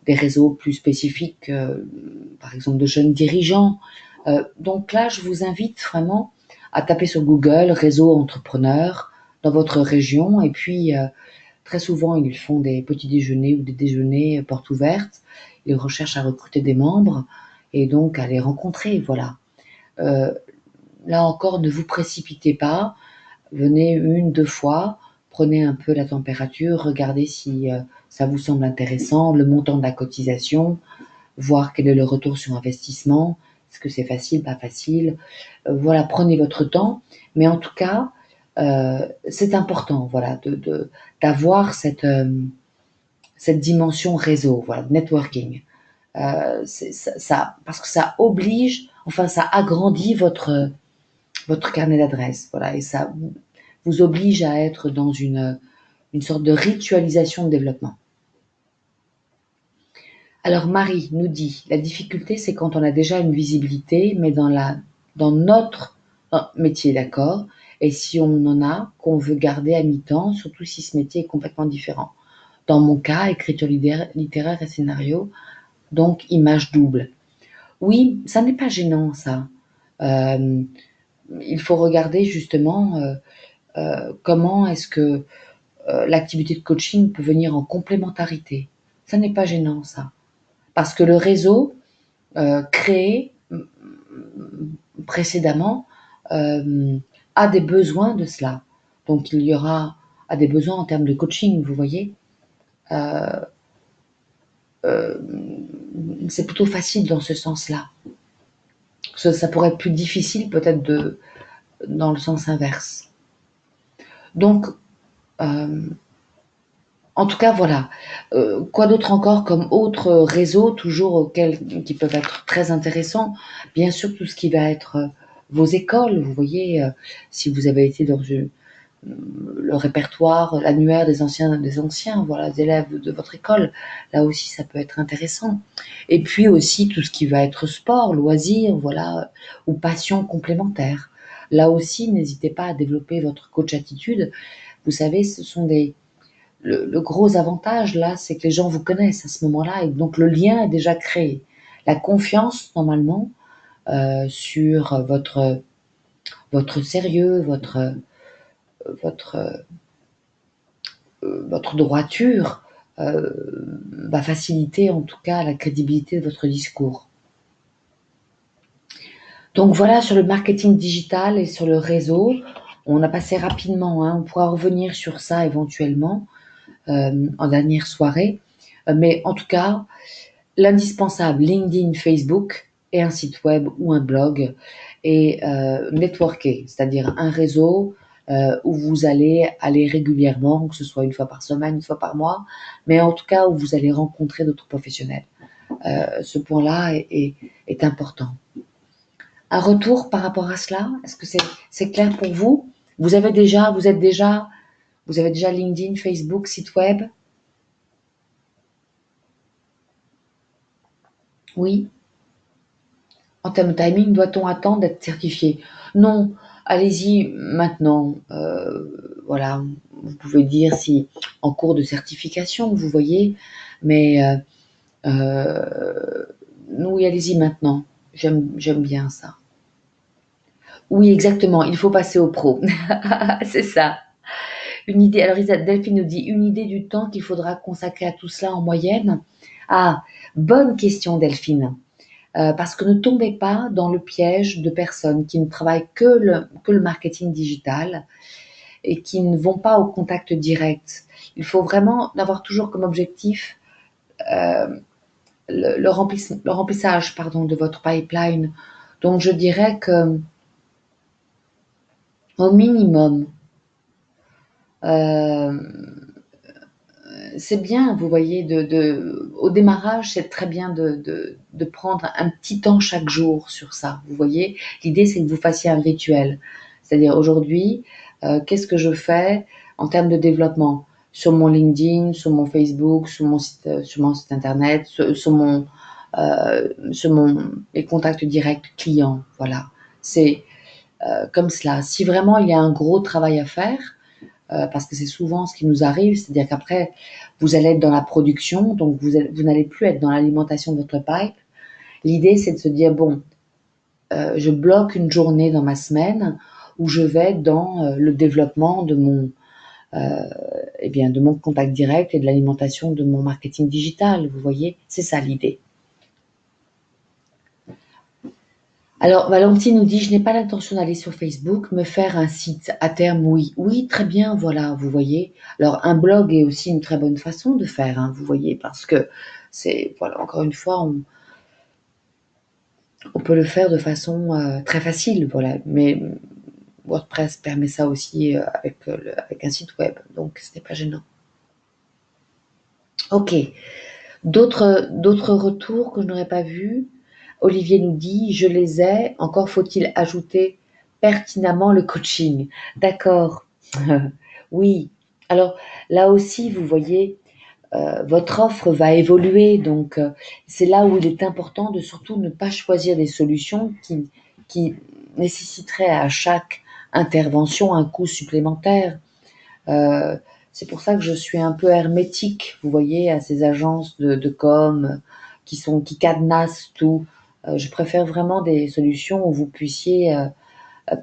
des réseaux plus spécifiques, par exemple de jeunes dirigeants. Donc là, je vous invite vraiment à taper sur Google réseau entrepreneur dans votre région, et puis très souvent ils font des petits déjeuners ou des déjeuners portes ouvertes. Ils recherchent à recruter des membres et donc à les rencontrer, voilà. Là encore, ne vous précipitez pas, venez 1, 2 fois, prenez un peu la température, regardez si ça vous semble intéressant, le montant de la cotisation, voir quel est le retour sur investissement, est-ce que c'est facile, pas facile. Voilà, prenez votre temps, mais en tout cas, c'est important, voilà, d'avoir cette dimension réseau, voilà, networking. Parce que ça oblige, enfin, ça agrandit votre carnet d'adresses, voilà, et ça vous oblige à être dans une sorte de ritualisation de développement. Alors Marie nous dit, la difficulté c'est quand on a déjà une visibilité, mais dans notre métier, d'accord, et si on en a, qu'on veut garder à mi-temps, surtout si ce métier est complètement différent. Dans mon cas, écriture littéraire et scénario, donc image double. Oui, ça n'est pas gênant ça. Il faut regarder justement comment est-ce que l'activité de coaching peut venir en complémentarité. Ça n'est pas gênant ça. Parce que le réseau créé précédemment a des besoins de cela. Donc il y aura des besoins en termes de coaching, vous voyez. C'est plutôt facile dans ce sens-là. Ça pourrait être plus difficile peut-être dans le sens inverse. Donc, en tout cas, voilà. Quoi d'autre encore comme autres réseaux, toujours qui peuvent être très intéressants. Bien sûr, tout ce qui va être vos écoles. Vous voyez, si vous avez été dans le répertoire, l'annuaire des anciens, voilà, des élèves de votre école. Là aussi, ça peut être intéressant. Et puis aussi tout ce qui va être sport, loisirs, voilà, ou passion complémentaire. Là aussi, n'hésitez pas à développer votre coach attitude. Vous savez, ce sont le gros avantage là, c'est que les gens vous connaissent à ce moment-là et donc le lien est déjà créé. La confiance, normalement, sur votre sérieux, votre droiture va faciliter en tout cas la crédibilité de votre discours. Donc voilà sur le marketing digital et sur le réseau. On a passé rapidement, hein, on pourra revenir sur ça éventuellement en dernière soirée. Mais en tout cas, l'indispensable, LinkedIn, Facebook et un site web ou un blog et networker, c'est-à-dire un réseau où vous allez aller régulièrement, que ce soit une fois par semaine, une fois par mois, mais en tout cas où vous allez rencontrer d'autres professionnels. Ce point-là est important. Un retour par rapport à cela? Est-ce que c'est clair pour vous? Vous avez déjà, vous avez déjà LinkedIn, Facebook, site web? Oui. En termes de timing, doit-on attendre d'être certifié? Non, allez-y maintenant. Voilà, vous pouvez dire si en cours de certification, vous voyez, mais oui, allez-y maintenant. J'aime bien ça. Oui, exactement. Il faut passer au pro. C'est ça. Une idée. Alors, Delphine nous dit une idée du temps qu'il faudra consacrer à tout cela en moyenne. Ah, bonne question, Delphine. Parce que ne tombez pas dans le piège de personnes qui ne travaillent que le marketing digital et qui ne vont pas au contact direct. Il faut vraiment avoir toujours comme objectif euh, le remplissage pardon, de votre pipeline. Donc je dirais que au minimum, euh, c'est bien, vous voyez, au démarrage, c'est très bien de prendre un petit temps chaque jour sur ça. Vous voyez, l'idée, c'est que vous fassiez un rituel. C'est-à-dire, aujourd'hui, qu'est-ce que je fais en termes de développement sur mon LinkedIn, sur mon Facebook, sur mon site internet, sur les contacts directs clients. Voilà. C'est comme cela. Si vraiment il y a un gros travail à faire, parce que c'est souvent ce qui nous arrive, c'est-à-dire qu'après, vous allez être dans la production, donc vous n'allez plus être dans l'alimentation de votre pipe. L'idée, c'est de se dire, bon, je bloque une journée dans ma semaine où je vais dans le développement euh, de mon contact direct et de l'alimentation de mon marketing digital. Vous voyez, c'est ça l'idée. Alors, Valentine nous dit, je n'ai pas l'intention d'aller sur Facebook, me faire un site à terme, oui. Oui, très bien, voilà, vous voyez. Alors, un blog est aussi une très bonne façon de faire, hein, vous voyez, parce que c'est, voilà, encore une fois, on peut le faire de façon très facile, voilà. Mais WordPress permet ça aussi avec un site web, donc ce n'est pas gênant. Ok, d'autres retours que je n'aurais pas vus. Olivier nous dit, je les ai, encore faut-il ajouter pertinemment le coaching. D'accord. Oui. Alors là aussi, vous voyez, votre offre va évoluer. Donc c'est là où il est important de surtout ne pas choisir des solutions qui nécessiteraient à chaque intervention un coût supplémentaire. Euh, c'est pour ça que je suis un peu hermétique, vous voyez, à ces agences de com qui cadenassent tout. Je préfère vraiment des solutions où vous puissiez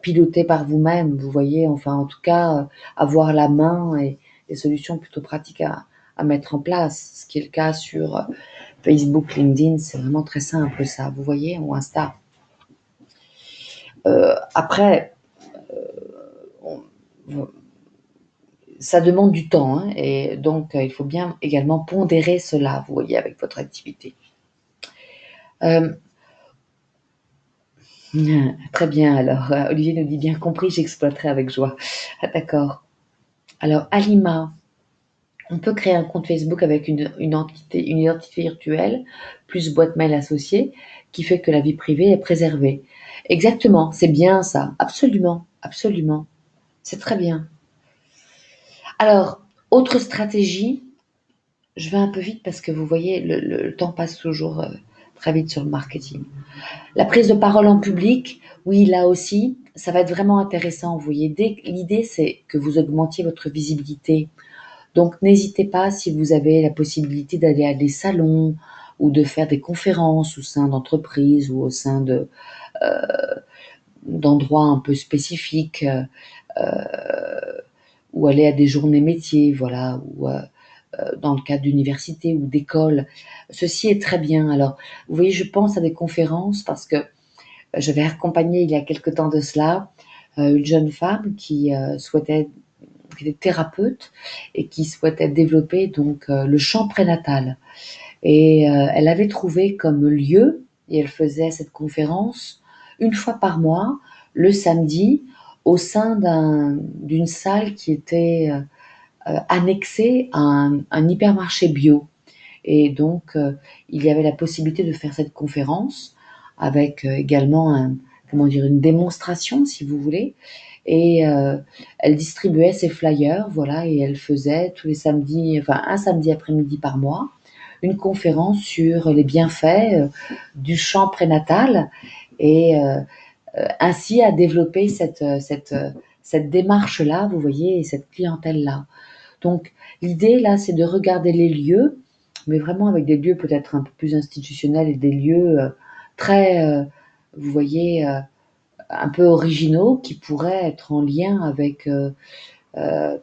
piloter par vous-même, vous voyez, enfin en tout cas avoir la main et des solutions plutôt pratiques à mettre en place, ce qui est le cas sur Facebook, LinkedIn, c'est vraiment très simple ça, vous voyez, ou Insta. Après, on, ça demande du temps, hein, et donc il faut bien également pondérer cela, vous voyez, avec votre activité. Euh, Très bien, alors Olivier nous dit bien compris, j'exploiterai avec joie. Ah, d'accord. Alors Alima, on peut créer un compte Facebook avec une identité virtuelle, plus boîte mail associée, qui fait que la vie privée est préservée. Exactement, c'est bien ça, absolument, absolument. C'est très bien. Alors, autre stratégie, je vais un peu vite parce que vous voyez, le temps passe toujours très vite sur le marketing. La prise de parole en public, oui, là aussi, ça va être vraiment intéressant. Vous voyez, l'idée, c'est que vous augmentiez votre visibilité. Donc, n'hésitez pas si vous avez la possibilité d'aller à des salons ou de faire des conférences au sein d'entreprises ou au sein d'endroits un peu spécifiques ou aller à des journées métiers, voilà, ou dans le cadre d'universités ou d'écoles. Ceci est très bien. Alors, vous voyez, je pense à des conférences parce que j'avais accompagné il y a quelque temps de cela une jeune femme qui qui était thérapeute et qui souhaitait développer donc le chant prénatal. Et elle avait trouvé comme lieu, et elle faisait cette conférence une fois par mois, le samedi, au sein d'une salle qui était annexée à un hypermarché bio. Et donc, il y avait la possibilité de faire cette conférence avec également comment dire, une démonstration, si vous voulez. Et elle distribuait ses flyers, voilà, et elle faisait tous les samedis, enfin un samedi après-midi par mois, une conférence sur les bienfaits du chant prénatal et ainsi à développer cette démarche-là, vous voyez, et cette clientèle-là. Donc, l'idée, là, c'est de regarder les lieux, mais vraiment avec des lieux peut-être un peu plus institutionnels et des lieux très, vous voyez, un peu originaux qui pourraient être en lien euh,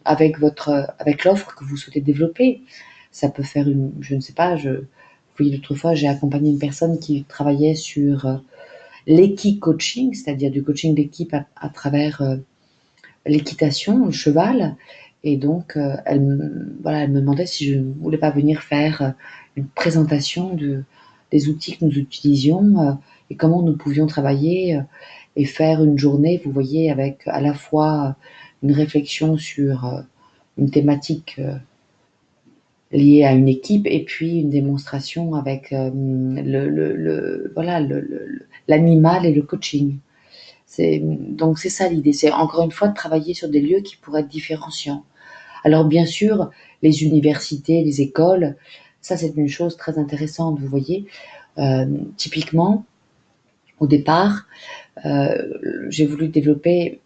avec l'offre que vous souhaitez développer. Ça peut faire je ne sais pas, vous voyez, l'autre fois, j'ai accompagné une personne qui travaillait sur l'équipe coaching, c'est-à-dire du coaching d'équipe à travers l'équitation, le cheval. Et donc, voilà, elle me demandait si je ne voulais pas venir faire une présentation des outils que nous utilisions et comment nous pouvions travailler et faire une journée, vous voyez, avec à la fois une réflexion sur une thématique liée à une équipe et puis une démonstration avec voilà, l'animal et le coaching. Donc c'est ça l'idée, c'est encore une fois de travailler sur des lieux qui pourraient être différenciants. Alors bien sûr, les universités, les écoles, ça c'est une chose très intéressante, vous voyez. Typiquement, au départ, j'ai voulu développer,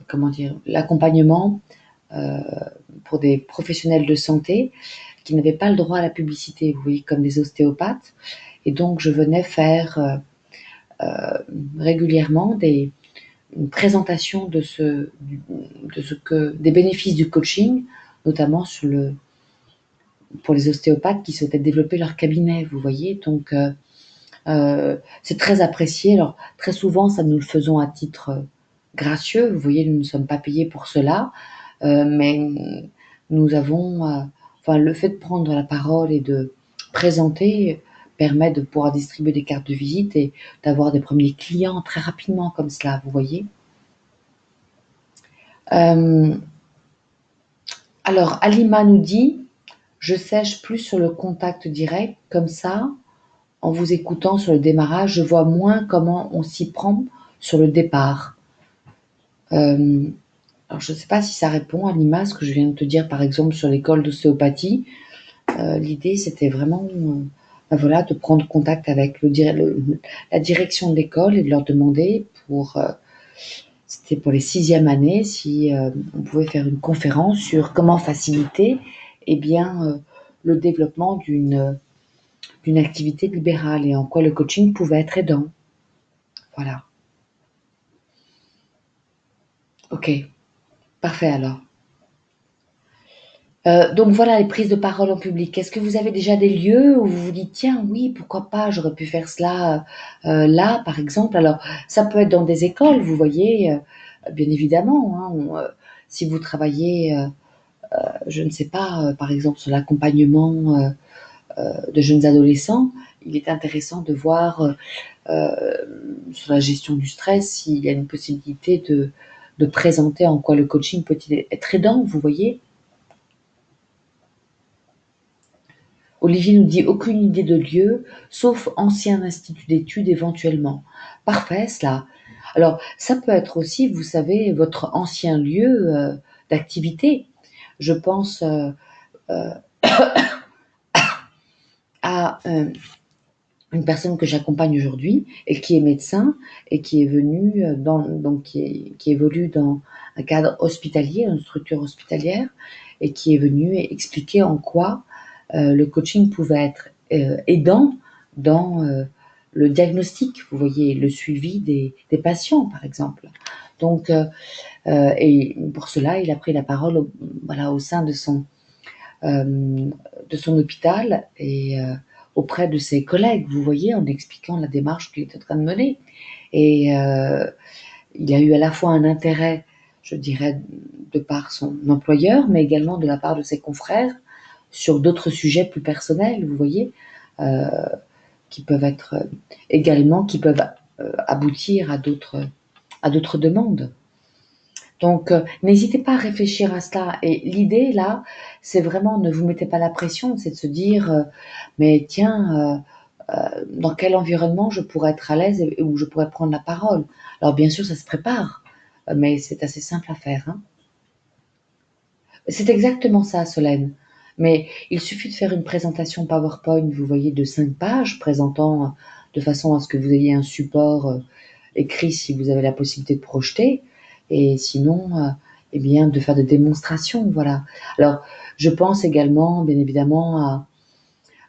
comment dire, l'accompagnement euh, pour des professionnels de santé qui n'avaient pas le droit à la publicité, vous voyez, comme des ostéopathes. Et donc je venais faire régulièrement une présentation des bénéfices du coaching, notamment pour les ostéopathes qui souhaitaient développer leur cabinet, vous voyez. Donc, c'est très apprécié. Alors, très souvent, ça nous le faisons à titre gracieux. Vous voyez, nous ne sommes pas payés pour cela, mais nous avons, enfin, le fait de prendre la parole et de présenter permet de pouvoir distribuer des cartes de visite et d'avoir des premiers clients très rapidement comme cela, vous voyez. Euh, alors, Alima nous dit, je sèche plus sur le contact direct, comme ça, en vous écoutant sur le démarrage, je vois moins comment on s'y prend sur le départ. Euh, alors, je ne sais pas si ça répond, Alima, à ce que je viens de te dire, par exemple, sur l'école d'ostéopathie. L'idée, c'était vraiment ben voilà, de prendre contact avec la direction de l'école et de leur demander c'était pour les 6e années, si on pouvait faire une conférence sur comment faciliter eh bien, le développement d'une activité libérale et en quoi le coaching pouvait être aidant. Voilà. Ok, parfait alors. Donc voilà les prises de parole en public. Est-ce que vous avez déjà des lieux où vous vous dites, tiens, oui, pourquoi pas, j'aurais pu faire cela là, par exemple. Alors, ça peut être dans des écoles, vous voyez, bien évidemment. Hein, si vous travaillez, je ne sais pas, par exemple, sur l'accompagnement de jeunes adolescents, il est intéressant de voir sur la gestion du stress s'il y a une possibilité de présenter en quoi le coaching peut-il être aidant, vous voyez. Olivier nous dit aucune idée de lieu, sauf ancien institut d'études éventuellement. Parfait, cela. Alors, ça peut être aussi, vous savez, votre ancien lieu d'activité. Je pense euh, à une personne que j'accompagne aujourd'hui et qui est médecin et qui est venue donc qui évolue dans un cadre hospitalier, une structure hospitalière et qui est venue expliquer en quoi le coaching pouvait être aidant dans le diagnostic, vous voyez, le suivi des patients, par exemple. Donc, et pour cela, il a pris la parole voilà, au sein de son hôpital et auprès de ses collègues, vous voyez, en expliquant la démarche qu'il est en train de mener. Et il y a eu à la fois un intérêt, je dirais, de par son employeur, mais également de la part de ses confrères sur d'autres sujets plus personnels, vous voyez, euh, qui peuvent être également, qui peuvent aboutir à d'autres demandes. Donc, n'hésitez pas à réfléchir à cela. Et l'idée, là, c'est vraiment, ne vous mettez pas la pression, c'est de se dire, mais tiens, dans quel environnement je pourrais être à l'aise et où je pourrais prendre la parole. Alors, bien sûr, ça se prépare, mais c'est assez simple à faire, hein. C'est exactement ça, Solène. Mais il suffit de faire une présentation PowerPoint, vous voyez, de 5 pages, présentant de façon à ce que vous ayez un support écrit si vous avez la possibilité de projeter, et sinon, eh bien, de faire des démonstrations, voilà. Alors, je pense également, bien évidemment,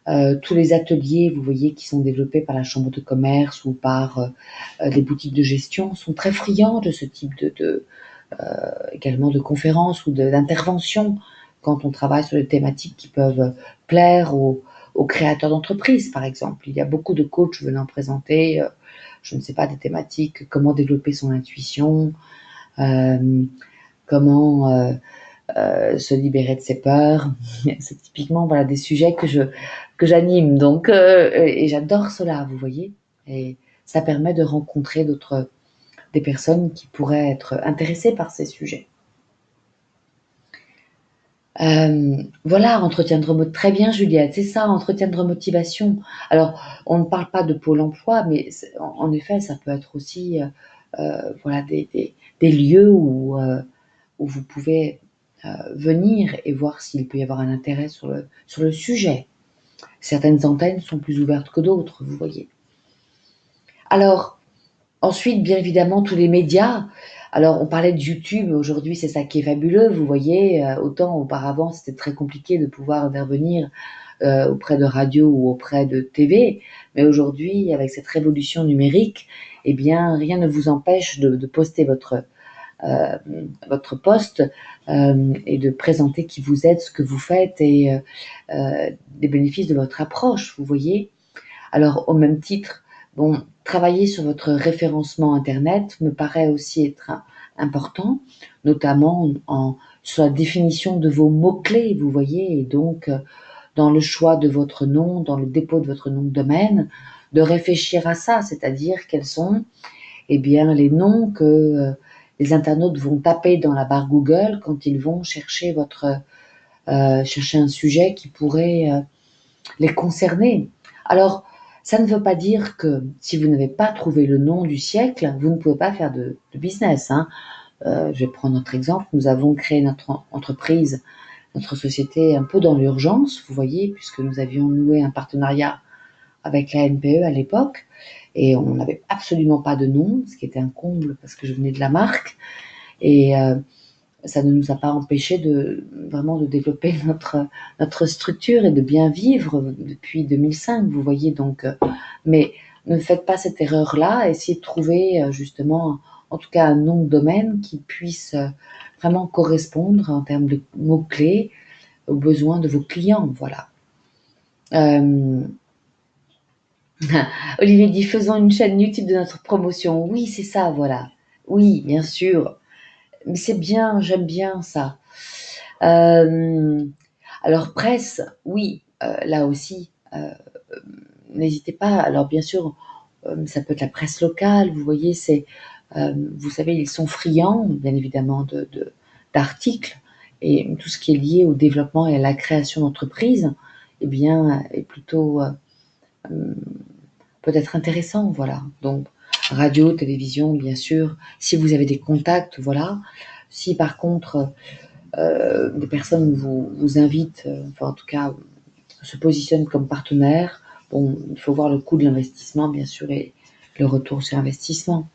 à tous les ateliers, vous voyez, qui sont développés par la chambre de commerce ou par les boutiques de gestion, sont très friands de ce type également de conférences ou d'interventions quand on travaille sur des thématiques qui peuvent plaire aux créateurs d'entreprises, par exemple. Il y a beaucoup de coachs venant présenter, je ne sais pas, des thématiques, comment développer son intuition, euh, comment se libérer de ses peurs. C'est typiquement voilà, des sujets que j'anime. Donc, et j'adore cela, vous voyez. Et ça permet de rencontrer des personnes qui pourraient être intéressées par ces sujets. Voilà, entretien de remotivation. Très bien, Juliette, c'est ça, entretien de remotivation. Alors, on ne parle pas de Pôle emploi, mais en effet, ça peut être aussi voilà, des lieux où vous pouvez venir et voir s'il peut y avoir un intérêt sur le sujet. Certaines antennes sont plus ouvertes que d'autres, vous voyez. Alors, ensuite, bien évidemment, tous les médias. Alors, on parlait de YouTube, aujourd'hui, c'est ça qui est fabuleux, vous voyez. Autant auparavant, c'était très compliqué de pouvoir intervenir auprès de radio ou auprès de TV. Mais aujourd'hui, avec cette révolution numérique, eh bien, rien ne vous empêche de poster euh, votre poste et de présenter qui vous êtes, ce que vous faites et des bénéfices de votre approche, vous voyez. Alors, au même titre, bon, travailler sur votre référencement Internet me paraît aussi être important, notamment sur la définition de vos mots-clés, vous voyez, et donc dans le choix de votre nom, dans le dépôt de votre nom de domaine, de réfléchir à ça, c'est-à-dire quels sont eh bien, les noms que les internautes vont taper dans la barre Google quand ils vont chercher chercher un sujet qui pourrait les concerner. Alors, ça ne veut pas dire que si vous n'avez pas trouvé le nom du siècle, vous ne pouvez pas faire de business, hein. Je vais prendre notre exemple. Nous avons créé notre entreprise, notre société un peu dans l'urgence, vous voyez, puisque nous avions noué un partenariat avec la NPE à l'époque et on n'avait absolument pas de nom, ce qui était un comble parce que je venais de la marque et ça ne nous a pas empêché vraiment de développer notre structure et de bien vivre depuis 2005, vous voyez. Donc, mais ne faites pas cette erreur-là, essayez de trouver justement, en tout cas, un nom de domaine qui puisse vraiment correspondre en termes de mots-clés aux besoins de vos clients, voilà. Euh, Olivier dit, faisons une chaîne YouTube de notre promotion. Oui, c'est ça, voilà. Oui, bien sûr. Mais c'est bien, j'aime bien ça. Euh, alors, presse, oui, là aussi, n'hésitez pas. Alors, bien sûr, ça peut être la presse locale, vous voyez, vous savez, ils sont friands, bien évidemment, d'articles et tout ce qui est lié au développement et à la création d'entreprises, eh bien, est plutôt peut-être intéressant, voilà. Donc, radio, télévision, bien sûr. Si vous avez des contacts, voilà. Si par contre, des personnes vous invitent, enfin en tout cas, se positionnent comme partenaires, bon, il faut voir le coût de l'investissement, bien sûr, et le retour sur investissement.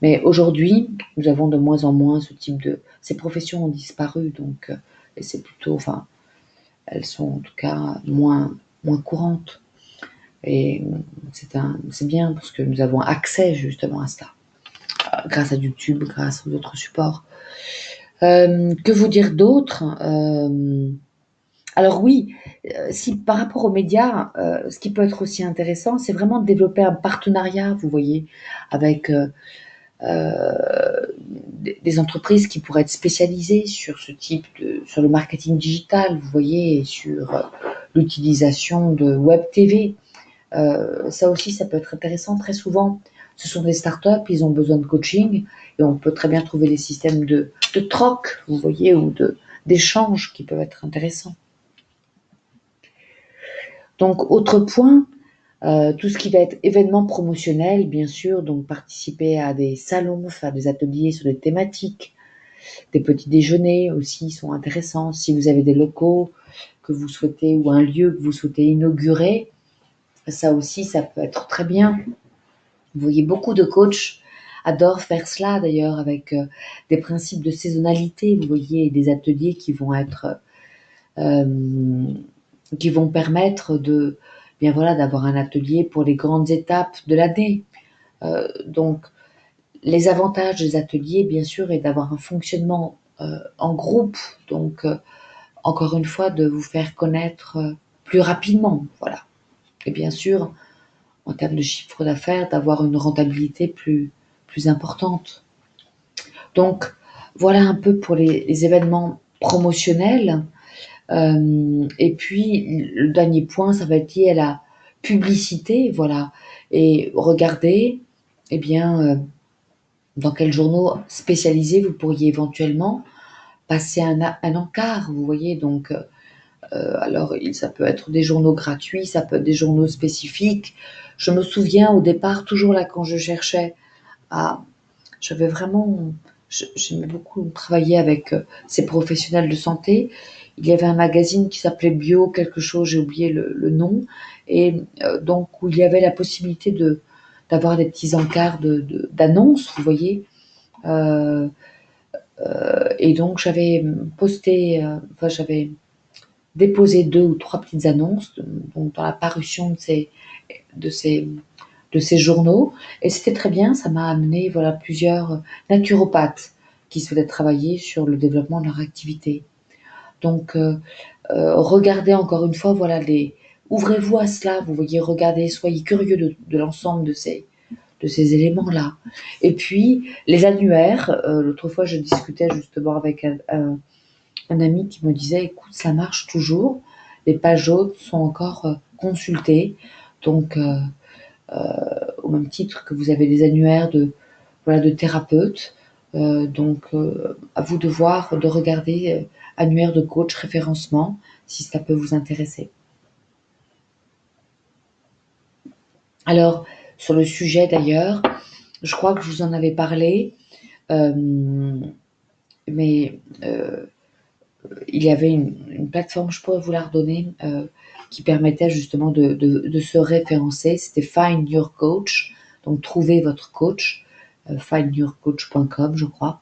Mais aujourd'hui, nous avons de moins en moins ce type de... Ces professions ont disparu, donc, et c'est plutôt, enfin, elles sont en tout cas moins courantes. Et c'est bien parce que nous avons accès justement à cela, grâce à YouTube, grâce aux autres supports. Que vous dire d'autre Alors oui, si par rapport aux médias, ce qui peut être aussi intéressant, c'est vraiment de développer un partenariat, vous voyez, avec des entreprises qui pourraient être spécialisées sur ce type sur le marketing digital, vous voyez, et sur l'utilisation de Web TV. Ça aussi, ça peut être intéressant. Très souvent, ce sont des startups, ils ont besoin de coaching et on peut très bien trouver des systèmes de troc, vous voyez, ou d'échanges qui peuvent être intéressants. Donc, autre point, tout ce qui va être événement promotionnel, bien sûr, donc participer à des salons, faire des ateliers sur des thématiques, des petits déjeuners aussi sont intéressants. Si vous avez des locaux que vous souhaitez ou un lieu que vous souhaitez inaugurer, ça aussi, ça peut être très bien. Vous voyez, beaucoup de coachs adorent faire cela d'ailleurs avec des principes de saisonnalité, vous voyez, des ateliers euh, qui vont permettre de, bien voilà, d'avoir un atelier pour les grandes étapes de l'année. Donc, les avantages des ateliers, bien sûr, est d'avoir un fonctionnement en groupe, donc encore une fois, de vous faire connaître plus rapidement, voilà. Et bien sûr, en termes de chiffre d'affaires, d'avoir une rentabilité plus importante. Donc, voilà un peu pour les événements promotionnels. Et puis, le dernier point, ça va être lié à la publicité, voilà. Et regardez, eh bien, dans quels journaux spécialisés vous pourriez éventuellement passer un encart, vous voyez. Donc, alors, ça peut être des journaux gratuits, ça peut être des journaux spécifiques. Je me souviens au départ, toujours là, quand je cherchais à... J'avais vraiment... J'aimais beaucoup travailler avec ces professionnels de santé. Il y avait un magazine qui s'appelait Bio quelque chose, j'ai oublié le nom, et donc où il y avait la possibilité d'avoir des petits encarts d'annonces, vous voyez. Euh, et donc j'avais posté, enfin j'avais déposé 2 ou 3 petites annonces donc dans la parution de ces, de ces journaux. Et c'était très bien, ça m'a amené voilà, plusieurs naturopathes qui souhaitaient travailler sur le développement de leur activité. Donc, regardez encore une fois, voilà, ouvrez-vous à cela, vous voyez, regardez, soyez curieux de l'ensemble de ces éléments-là. Et puis, les annuaires, l'autre fois, je discutais justement avec un ami qui me disait, écoute, ça marche toujours, les pages jaunes sont encore consultées, donc au même titre que vous avez des annuaires voilà, de thérapeutes, donc à vous de voir, de regarder annuaire de coach, référencement, si ça peut vous intéresser. Alors, sur le sujet d'ailleurs, je crois que je vous en avais parlé, euh, mais il y avait une plateforme, je pourrais vous la redonner, qui permettait justement de se référencer. C'était Find Your Coach, donc trouver votre coach, findyourcoach.com, je crois.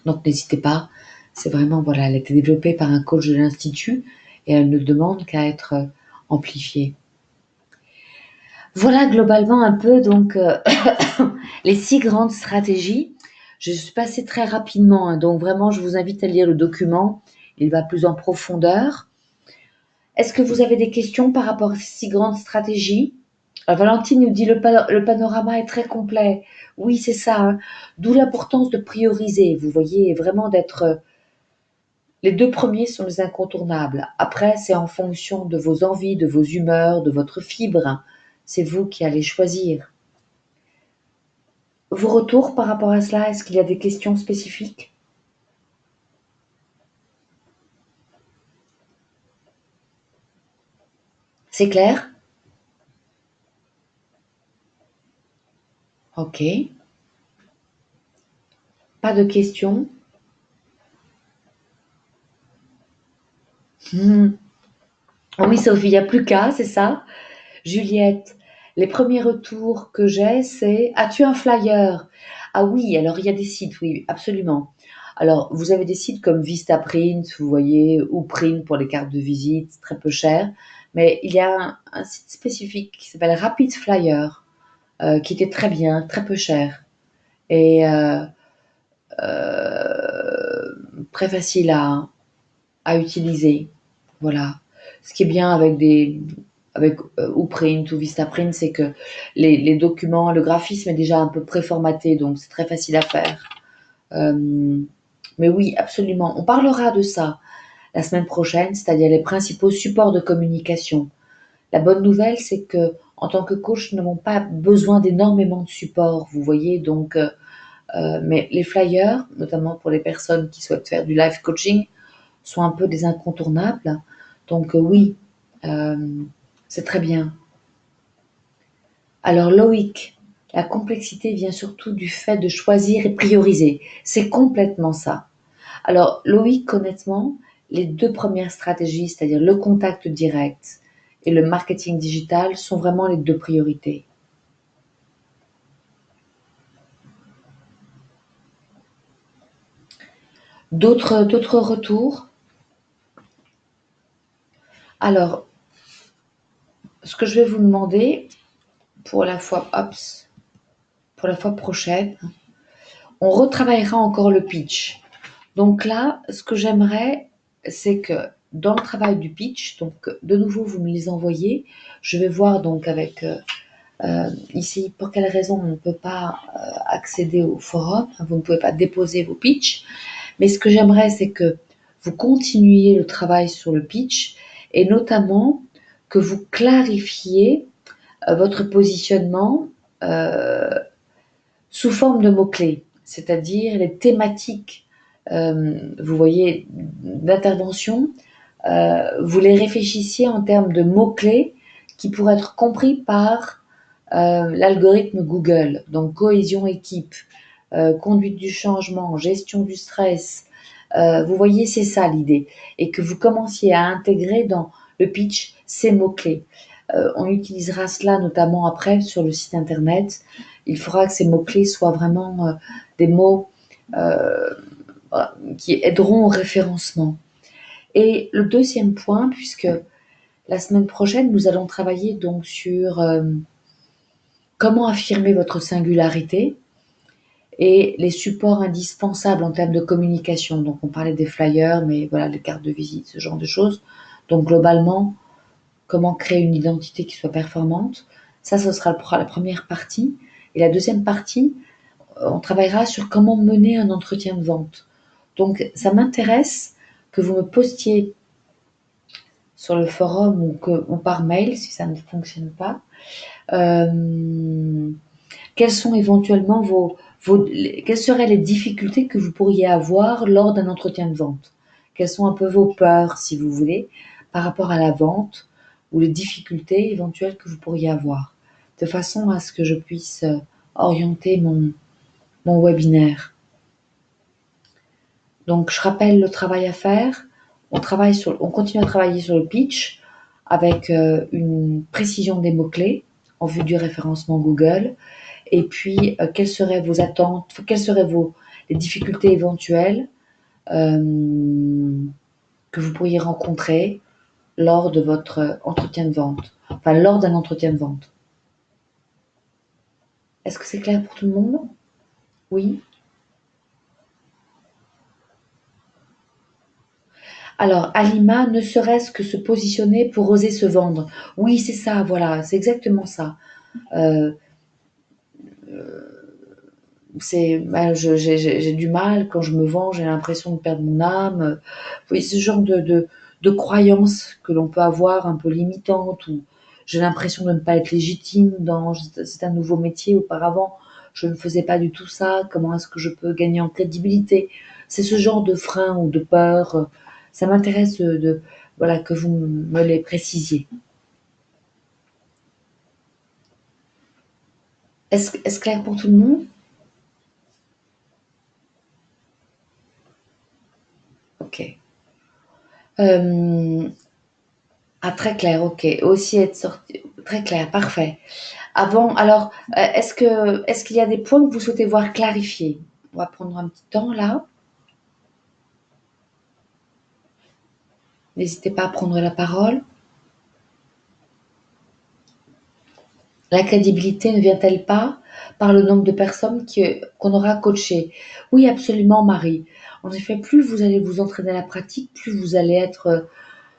Donc n'hésitez pas, c'est vraiment, voilà, elle a été développée par un coach de l'Institut et elle ne demande qu'à être amplifiée. Voilà globalement un peu donc les 6 grandes stratégies. Je suis passée très rapidement, hein, donc vraiment je vous invite à lire le document. Il va plus en profondeur. Est-ce que vous avez des questions par rapport à ces 6 grandes stratégies? Valentine nous dit le panorama est très complet. Oui, c'est ça, hein. D'où l'importance de prioriser. Vous voyez, vraiment d'être. Les 2 premiers sont les incontournables. Après, c'est en fonction de vos envies, de vos humeurs, de votre fibre. C'est vous qui allez choisir. Vos retours par rapport à cela, est-ce qu'il y a des questions spécifiques? C'est clair? Ok. Pas de questions? Hmm. Oui, Sophie, il n'y a plus qu'à, c'est ça? Juliette, les premiers retours que j'ai, c'est as-tu un flyer? Ah oui, alors il y a des sites, oui, absolument. Alors, vous avez des sites comme Vistaprint, vous voyez, ou Print pour les cartes de visite, très peu cher. Mais il y a un site spécifique qui s'appelle Rapid Flyer, qui était très bien, très peu cher. Et très facile à utiliser. Voilà. Ce qui est bien avec avec Uprint ou Vistaprint, c'est que les documents, le graphisme est déjà un peu préformaté, donc c'est très facile à faire. Mais oui, absolument. On parlera de ça la semaine prochaine, c'est-à-dire les principaux supports de communication. La bonne nouvelle, c'est que en tant que coach, nous n'avons pas besoin d'énormément de supports, vous voyez. Donc, mais les flyers, notamment pour les personnes qui souhaitent faire du live coaching, sont un peu des incontournables. Donc, oui, euh, c'est très bien. Alors, Loïc, la complexité vient surtout du fait de choisir et prioriser. C'est complètement ça. Alors, Loïc, honnêtement, les deux premières stratégies, c'est-à-dire le contact direct et le marketing digital, sont vraiment les deux priorités. D'autres retours? Alors, ce que je vais vous demander pour la fois, pour la fois prochaine, on retravaillera encore le pitch. Donc là, ce que j'aimerais, c'est que dans le travail du pitch, donc de nouveau, vous me les envoyez. Je vais voir donc avec ici pour quelle raison on ne peut pas accéder au forum, vous ne pouvez pas déposer vos pitchs. Mais ce que j'aimerais, c'est que vous continuiez le travail sur le pitch et notamment que vous clarifiez votre positionnement euh, sous forme de mots-clés, c'est-à-dire les thématiques, vous voyez, d'intervention, vous les réfléchissiez en termes de mots-clés qui pourraient être compris par l'algorithme Google. Donc cohésion équipe, conduite du changement, gestion du stress. Vous voyez, c'est ça l'idée. Et que vous commenciez à intégrer dans le pitch ces mots-clés. On utilisera cela notamment après sur le site internet. Il faudra que ces mots-clés soient vraiment des mots euh, qui aideront au référencement. Et le deuxième point, puisque la semaine prochaine, nous allons travailler donc sur comment affirmer votre singularité et les supports indispensables en termes de communication. Donc on parlait des flyers, mais voilà, les cartes de visite, ce genre de choses. Donc globalement, comment créer une identité qui soit performante. Ça, ce sera la première partie. Et la deuxième partie, on travaillera sur comment mener un entretien de vente. Donc, ça m'intéresse que vous me postiez sur le forum ou par mail, si ça ne fonctionne pas, euh, quelles sont éventuellement quelles seraient les difficultés que vous pourriez avoir lors d'un entretien de vente? Quelles sont un peu vos peurs, si vous voulez, par rapport à la vente ou les difficultés éventuelles que vous pourriez avoir, de façon à ce que je puisse orienter mon webinaire. Donc, je rappelle le travail à faire. On continue à travailler sur le pitch avec une précision des mots-clés en vue du référencement Google. Et puis, quelles seraient vos attentes, quelles seraient les difficultés éventuelles que vous pourriez rencontrer lors de votre entretien de vente, enfin lors d'un entretien de vente. Est-ce que c'est clair pour tout le monde? Oui. Alors, Alima, ne serait-ce que se positionner pour oser se vendre. Oui, c'est ça, voilà, c'est exactement ça. Euh, bah, j'ai du mal quand je me vends, j'ai l'impression de perdre mon âme. Oui, ce genre de croyances que l'on peut avoir un peu limitantes, ou j'ai l'impression de ne pas être légitime c'est un nouveau métier. Auparavant, je ne faisais pas du tout ça. Comment est-ce que je peux gagner en crédibilité? C'est ce genre de frein ou de peur. Ça m'intéresse voilà, que vous me les précisiez. Est-ce clair pour tout le monde? Ok. Euh, Ah, très clair, ok. Aussi être sorti. Très clair, parfait. Avant, alors, est-ce qu'il y a des points que vous souhaitez voir clarifiés? On va prendre un petit temps là. N'hésitez pas à prendre la parole. La crédibilité ne vient-elle pas par le nombre de personnes qu'on aura coachées? Oui, absolument, Marie. En effet, plus vous allez vous entraîner à la pratique, plus vous allez être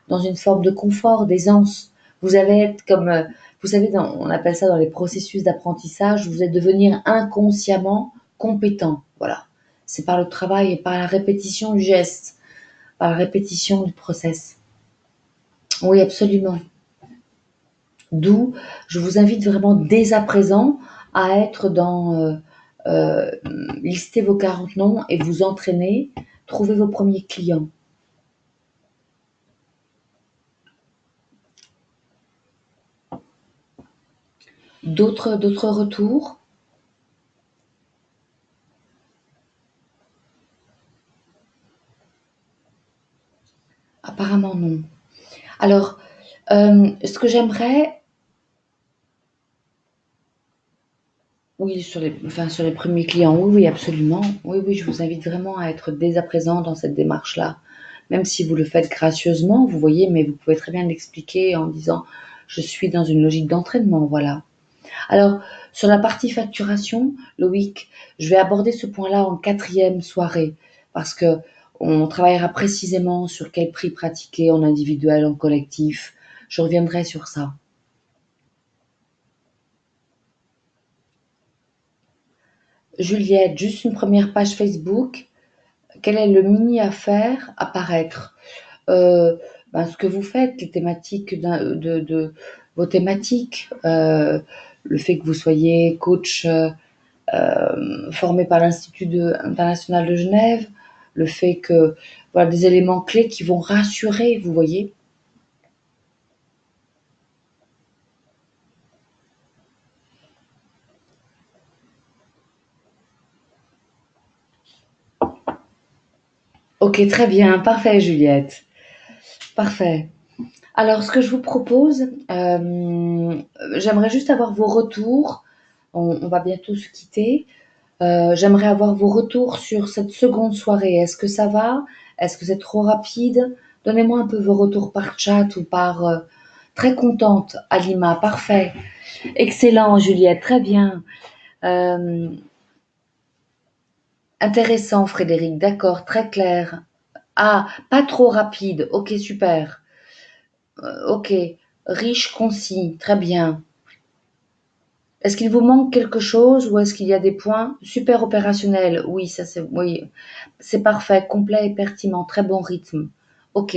dans une forme de confort, d'aisance. Vous allez être comme, vous savez, on appelle ça dans les processus d'apprentissage, vous allez devenir inconsciemment compétent. Voilà. C'est par le travail et par la répétition du geste, par la répétition du process. Oui, absolument. D'où, je vous invite vraiment dès à présent à être dans euh, lister vos 40 noms et vous entraîner, trouver vos premiers clients. D'autres retours? Apparemment non. Alors, ce que j'aimerais, oui, sur les premiers clients, oui, oui, absolument. Oui, oui, je vous invite vraiment à être dès à présent dans cette démarche-là. Même si vous le faites gracieusement, vous voyez, mais vous pouvez très bien l'expliquer en disant, je suis dans une logique d'entraînement, voilà. Alors, sur la partie facturation, Loïc, je vais aborder ce point-là en quatrième soirée, parce que on travaillera précisément sur quel prix pratiquer en individuel, en collectif. Je reviendrai sur ça. Juliette, juste une première page Facebook. Quel est le mini à faire apparaître? Euh, Ce que vous faites, les thématiques vos thématiques, le fait que vous soyez coach formé par international de Genève, le fait que voilà des éléments clés qui vont rassurer, vous voyez. Ok, très bien, parfait, Juliette, parfait. Alors, ce que je vous propose, j'aimerais juste avoir vos retours. On va bientôt se quitter. J'aimerais avoir vos retours sur cette seconde soirée. Est-ce que ça va? Est-ce que c'est trop rapide? Donnez-moi un peu vos retours par chat ou par... très contente, Alima, parfait. Excellent, Juliette, très bien. Euh, Intéressant, Frédéric, d'accord, très clair. Ah, pas trop rapide, ok, super. Ok, riche, concis, très bien. Est-ce qu'il vous manque quelque chose ou est-ce qu'il y a des points super opérationnels? Oui, ça c'est oui, c'est parfait, complet et pertinent, très bon rythme. Ok,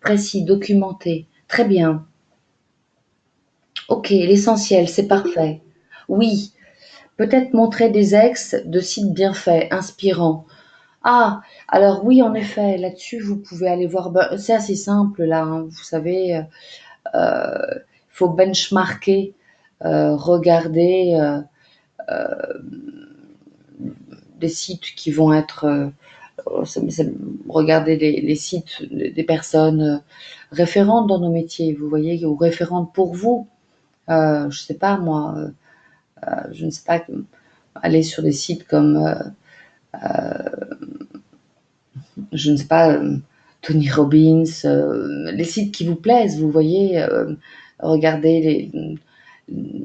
précis, documenté, très bien. Ok, l'essentiel, c'est parfait. Oui, peut-être montrer des ex de sites bien faits, inspirants. Ah, alors oui, en effet, là-dessus, vous pouvez aller voir. C'est assez simple là, hein, vous savez, il faut benchmarker, regarder des sites qui vont être, regarder les sites des personnes référentes dans nos métiers, vous voyez, ou référentes pour vous. Je sais pas moi, je ne sais pas, aller sur des sites comme je ne sais pas, Tony Robbins, les sites qui vous plaisent, vous voyez, regardez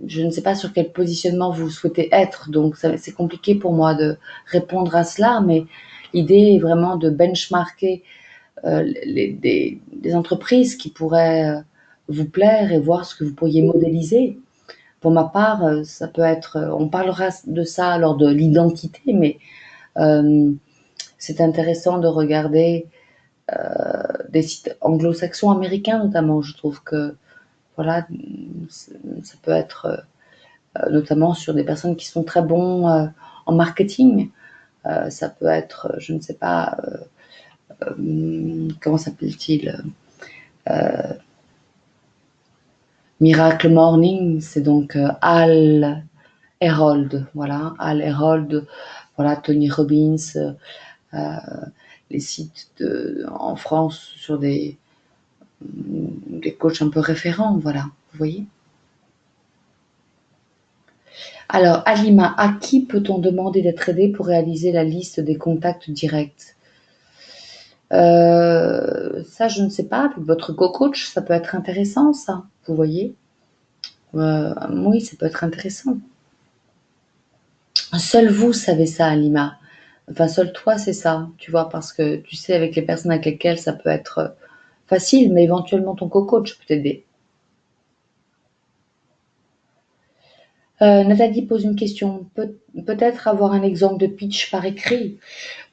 je ne sais pas sur quel positionnement vous souhaitez être, donc c'est compliqué pour moi de répondre à cela, mais l'idée est vraiment de benchmarker des entreprises qui pourraient vous plaire et voir ce que vous pourriez modéliser. Pour ma part, ça peut être, on parlera de ça lors de l'identité, mais euh, c'est intéressant de regarder des sites anglo-saxons, américains notamment. Je trouve que voilà, ça peut être notamment sur des personnes qui sont très bons en marketing. Ça peut être, je ne sais pas, comment s'appelle-t-il, Miracle Morning, c'est donc Al Herold, voilà, Al Herold, voilà, Tony Robbins, euh, les sites en France sur des coachs un peu référents, voilà, vous voyez. Alors, Alima, à qui peut-on demander d'être aidé pour réaliser la liste des contacts directs? Ça, je ne sais pas, avec votre co-coach, ça peut être intéressant, ça, vous voyez. Oui, ça peut être intéressant. Seul vous savez ça, Alima. Enfin, seul toi, c'est ça, tu vois, parce que tu sais, avec les personnes avec lesquelles ça peut être facile, mais éventuellement ton co-coach peut t'aider. Nathalie pose une question. Peut-être avoir un exemple de pitch par écrit.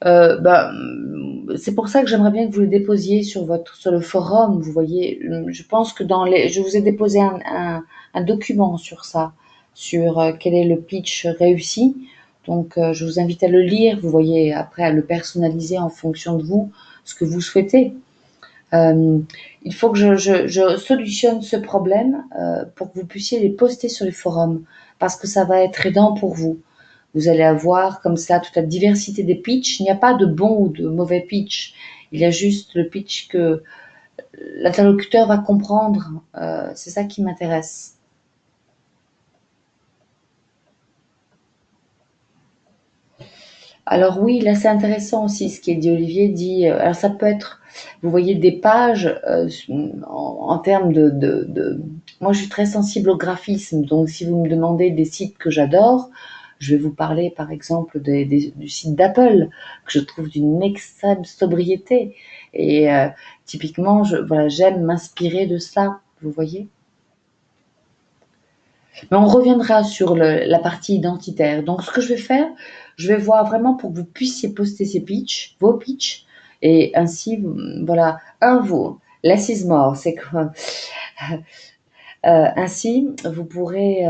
C'est pour ça que j'aimerais bien que vous le déposiez sur le forum. Vous voyez, je pense que je vous ai déposé un document sur ça, sur quel est le pitch réussi. Donc, je vous invite à le lire. Vous voyez, après à le personnaliser en fonction de vous, ce que vous souhaitez. Euh, il faut que je solutionne ce problème pour que vous puissiez les poster sur les forums, parce que ça va être aidant pour vous. Vous allez avoir comme ça toute la diversité des pitchs. Il n'y a pas de bon ou de mauvais pitch. Il y a juste le pitch que l'interlocuteur va comprendre. C'est ça qui m'intéresse. Alors oui, là c'est intéressant aussi ce qui est dit. Olivier dit, alors ça peut être, vous voyez, des pages en termes Moi je suis très sensible au graphisme, donc si vous me demandez des sites que j'adore, je vais vous parler par exemple du site d'Apple, que je trouve d'une extrême sobriété. Et typiquement, voilà, j'aime m'inspirer de ça, vous voyez. Mais on reviendra sur la partie identitaire. Donc, ce que je vais faire, je vais voir vraiment pour que vous puissiez poster vos pitchs, et ainsi, voilà, vous, less is more, c'est quoi? Ainsi, vous pourrez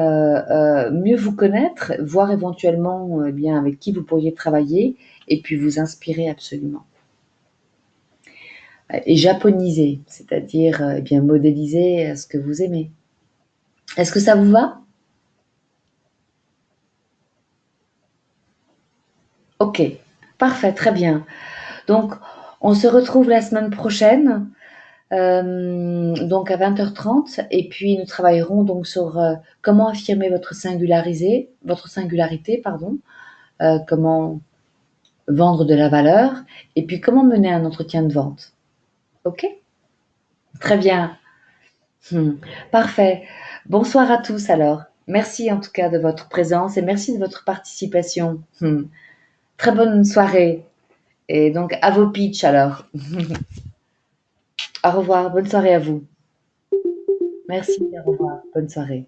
mieux vous connaître, voir éventuellement bien avec qui vous pourriez travailler, et puis vous inspirer absolument. Et japoniser, c'est-à-dire bien modéliser ce que vous aimez. Est-ce que ça vous va? Ok, parfait, très bien. Donc, on se retrouve la semaine prochaine, donc à 20h30, et puis nous travaillerons donc sur comment affirmer votre singularité, pardon, comment vendre de la valeur, et puis comment mener un entretien de vente. Ok? Très bien. Hmm. Parfait. Bonsoir à tous alors. Merci en tout cas de votre présence et merci de votre participation. Très bonne soirée. Et donc à vos pitchs alors. Au revoir, bonne soirée à vous. Merci, au revoir, bonne soirée.